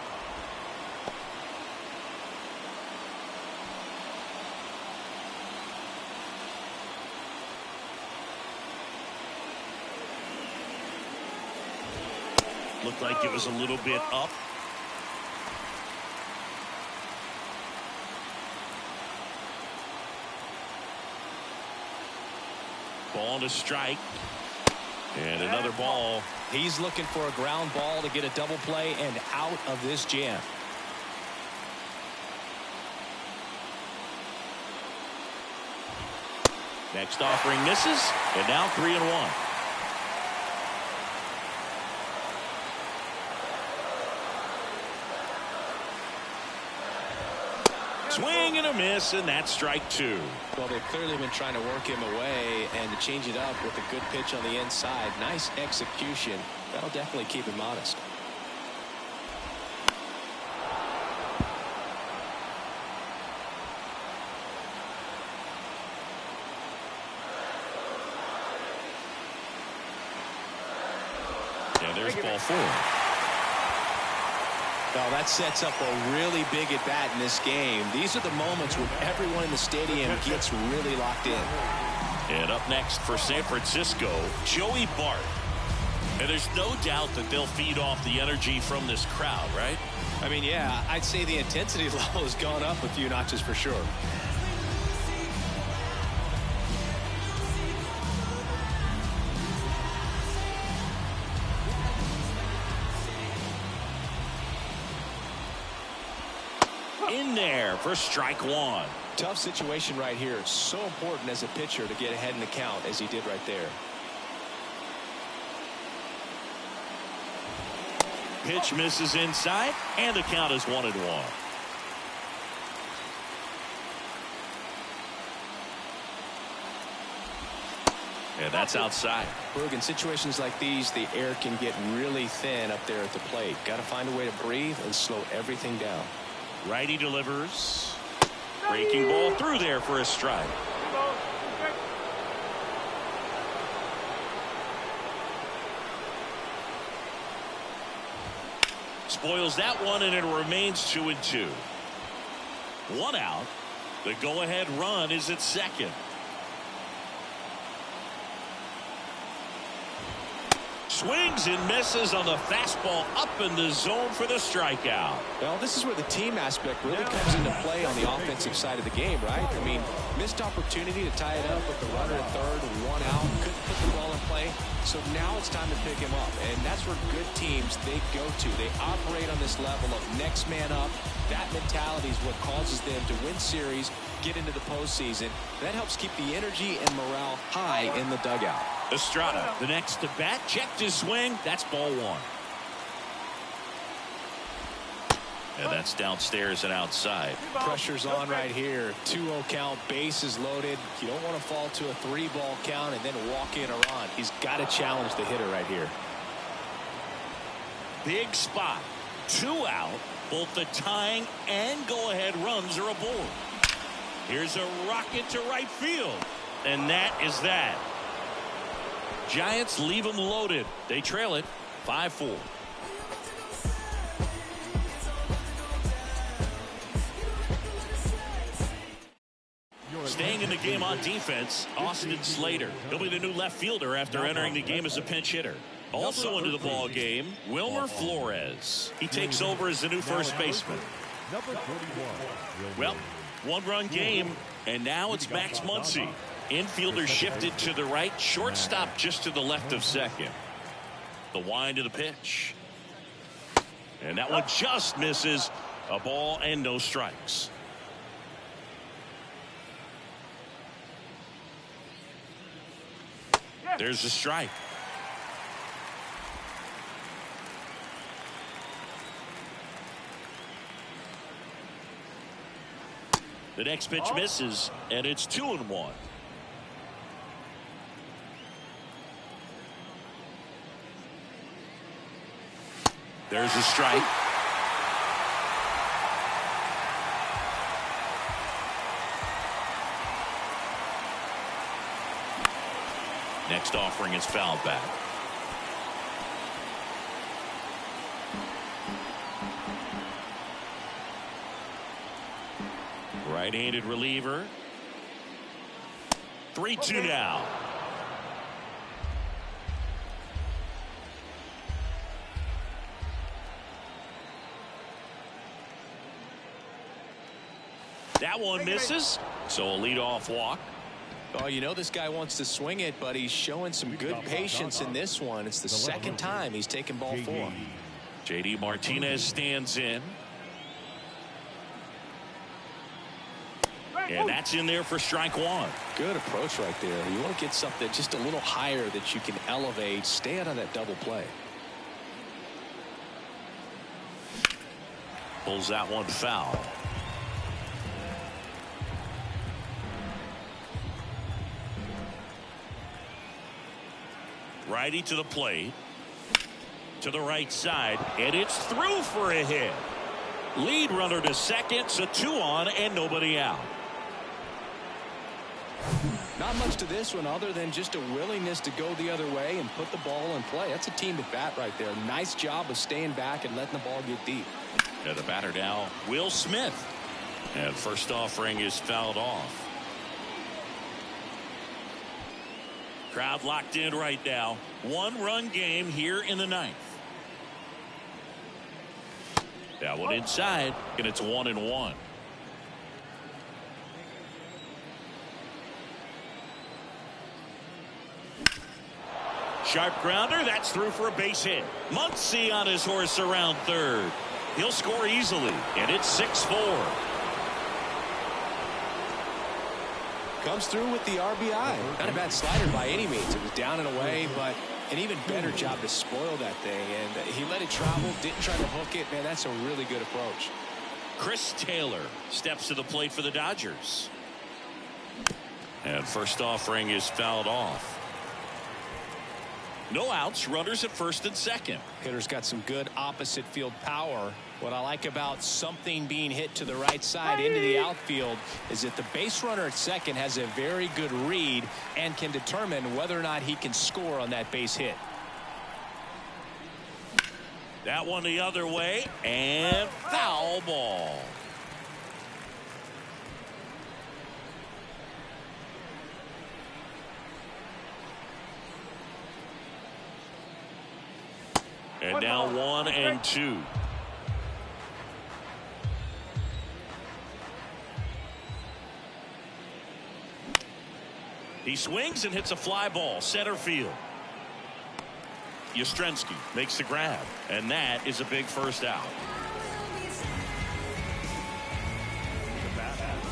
Looked like it was a little bit up. Ball to strike. And another ball. He's looking for a ground ball to get a double play and out of this jam. Next offering misses, and now 3-1. Swing and a miss, and that's strike 2. Well, they've clearly been trying to work him away, and to change it up with a good pitch on the inside. Nice execution. That'll definitely keep him honest. And there's ball 4. Well, that sets up a really big at bat in this game. These are the moments when everyone in the stadium gets really locked in. And up next for San Francisco, Joey Bart. And there's no doubt that they'll feed off the energy from this crowd, right? I mean, yeah, I'd say the intensity level has gone up a few notches for sure. there for strike one. Tough situation right here. So important as a pitcher to get ahead in the count as he did right there. Pitch misses inside, and the count is 1-1. And that's outside. Look, in situations like these, the air can get really thin up there at the plate. Got to find a way to breathe and slow everything down. Righty delivers. Breaking ball through there for a strike. Spoils that one, and it remains 2-2. One out. The go-ahead run is at second. Swings and misses on the fastball up in the zone for the strikeout. Well, this is where the team aspect really comes into play on the offensive side of the game, right? I mean, missed opportunity to tie it up with the runner at third, one out, couldn't put the ball in play. So now it's time to pick him up, and that's where good teams, they go to. They operate on this level of next man up. That mentality is what causes them to win series, get into the postseason. That helps keep the energy and morale high in the dugout. Estrada, the next to bat, checked his swing. That's ball one. And that's downstairs and outside. Pressure's on right here. 2-0 count, bases loaded. You don't want to fall to a 3-ball count and then walk in or on. He's got to challenge the hitter right here. Big spot. 2 out. Both the tying and go-ahead runs are aboard. Here's a rocket to right field. And that is that. Giants leave them loaded. They trail it 5-4. Staying in the game on defense, Austin Slater. He'll be the new left fielder after entering the game as a pinch hitter. Also into the ball game, Wilmer Flores. He takes over as the new first baseman. Well, one-run game, and now it's Max Muncy. Infielder shifted to the right, shortstop just to the left of second. The wind of the pitch. And that one just misses. A ball and no strikes. There's a strike. The next pitch misses, and it's 2-1. There's a strike. Next offering is fouled back. Right-handed reliever. 3-2 now. That one misses, so a leadoff walk. Oh, you know this guy wants to swing it, but he's showing some good patience in this one. It's the second time he's taken ball 4. J.D. Martinez stands in. And that's in there for strike one. Good approach right there. You want to get something just a little higher that you can elevate. Stay out of that double play. Pulls that one foul. Righty to the plate. To the right side. And it's through for a hit. Lead runner to second. So 2 on and nobody out. Not much to this one other than just a willingness to go the other way and put the ball in play. That's a team at bat right there. Nice job of staying back and letting the ball get deep. And the batter now, Will Smith. And first offering is fouled off. Crowd locked in right now. 1-run game here in the 9th. That one inside, and it's 1-1. Sharp grounder, that's through for a base hit. Muncy on his horse around third. He'll score easily, and it's 6-4. Comes through with the RBI. Not a bad slider by any means. It was down and away, but an even better job to spoil that thing. And he let it travel, didn't try to hook it. Man, that's a really good approach. Chris Taylor steps to the plate for the Dodgers. And first offering is fouled off. No outs, runners at first and second. Hitter's got some good opposite field power. What I like about something being hit to the right side into the outfield is that the base runner at second has a very good read and can determine whether or not he can score on that base hit. That one the other way, and foul ball. And now 1-2. He swings and hits a fly ball center field. Yastrzemski makes the grab, and that is a big first out.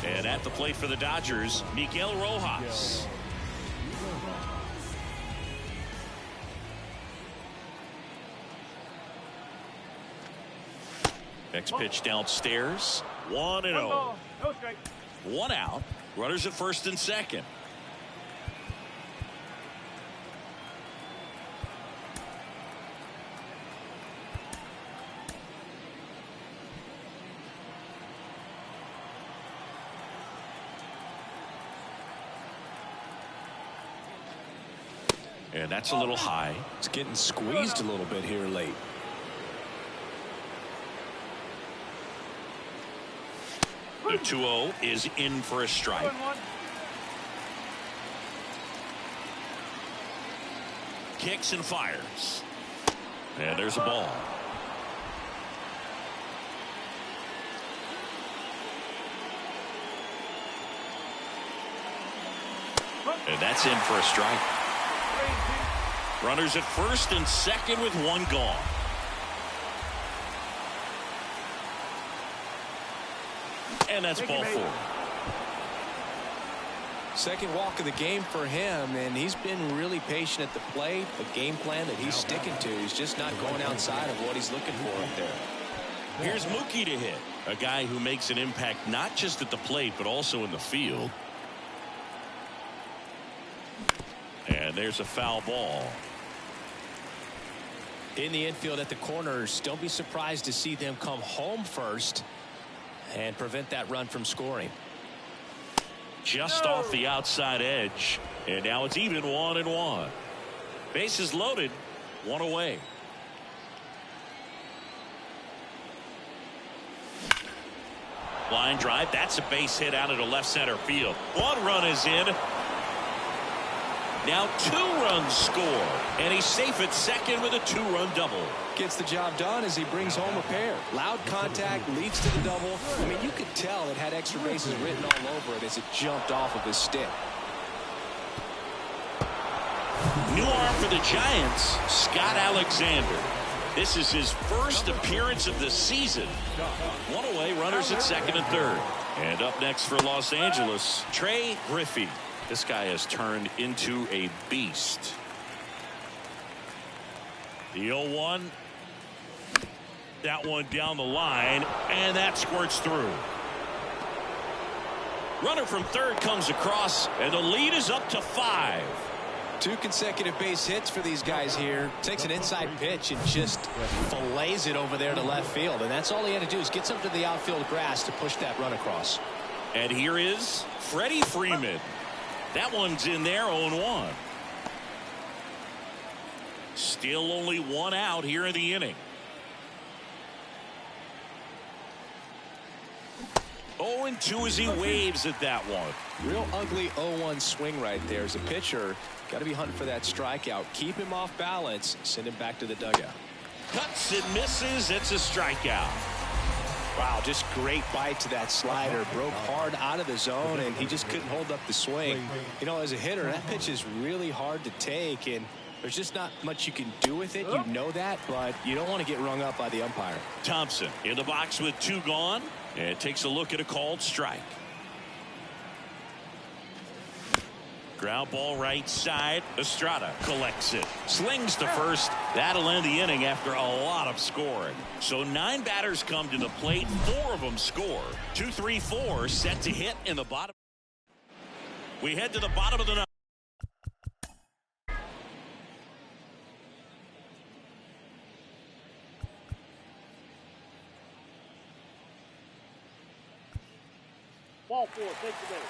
And at the plate for the Dodgers, Miguel Rojas. Next pitch downstairs. 1-0. No strike. One out. Runners at first and second. And that's a little high. It's getting squeezed a little bit here late. The 2-0 is in for a strike. Kicks and fires. And there's a ball. And that's in for a strike. Runners at first and second with one gone. And that's ball four. Second walk of the game for him, and he's been really patient at the plate. A game plan that he's sticking to. He's just not going outside of what he's looking for up there. Here's Mookie to hit. A guy who makes an impact not just at the plate but also in the field. And there's a foul ball. In the infield at the corners, don't be surprised to see them come home first and prevent that run from scoring. Just off the outside edge. And now it's even 1-1. Bases loaded. One away. Line drive. That's a base hit out into left center field. One run is in. Now 2 runs score. And he's safe at second with a 2-run double. Gets the job done as he brings home a pair. Loud contact leads to the double. I mean, you could tell it had extra bases written all over it as it jumped off of his stick. New arm for the Giants, Scott Alexander. This is his first appearance of the season. One away, runners at second and third. And up next for Los Angeles, Trey Griffey. This guy has turned into a beast. The 0-1. That one down the line, and that squirts through. Runner from third comes across, and the lead is up to 5. 2 consecutive base hits for these guys here. Takes an inside pitch and just fillets it over there to left field. And that's all he had to do is get something to the outfield grass to push that run across. And here is Freddie Freeman. That one's in there, 0-1. Still only 1 out here in the inning. 0-2 as he waves at that one. Real ugly 0-1 swing right there. As a pitcher, got to be hunting for that strikeout. Keep him off balance. Send him back to the dugout. Cuts and misses. It's a strikeout. Wow, just great bite to that slider. Broke hard out of the zone, and he just couldn't hold up the swing. You know, as a hitter, that pitch is really hard to take, and there's just not much you can do with it. You know that, but you don't want to get rung up by the umpire. Thompson in the box with 2 gone, and takes a look at a called strike. Ground ball right side. Estrada collects it. Slings to first. That'll end the inning after a lot of scoring. So 9 batters come to the plate. 4 of them score. 2, 3, 4 set to hit in the bottom. We head to the bottom of the ninth. Ball 4, take the base.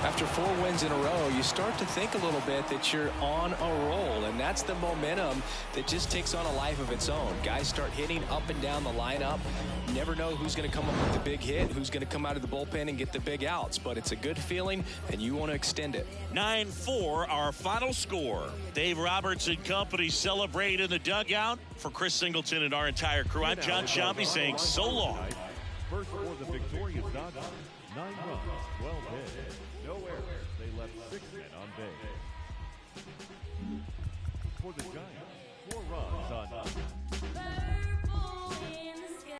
After 4 wins in a row, you start to think a little bit that you're on a roll, and that's the momentum that just takes on a life of its own. Guys start hitting up and down the lineup. You never know who's going to come up with the big hit, who's going to come out of the bullpen and get the big outs, but it's a good feeling, and you want to extend it. 9-4, our final score. Dave Roberts and company celebrate in the dugout. For Chris Singleton and our entire crew, I'm John Sciambi saying so long. First for the victorious Dodgers, 9 runs, 12 hits, no errors. They left 6 men on base. For the Giants, 4 runs on.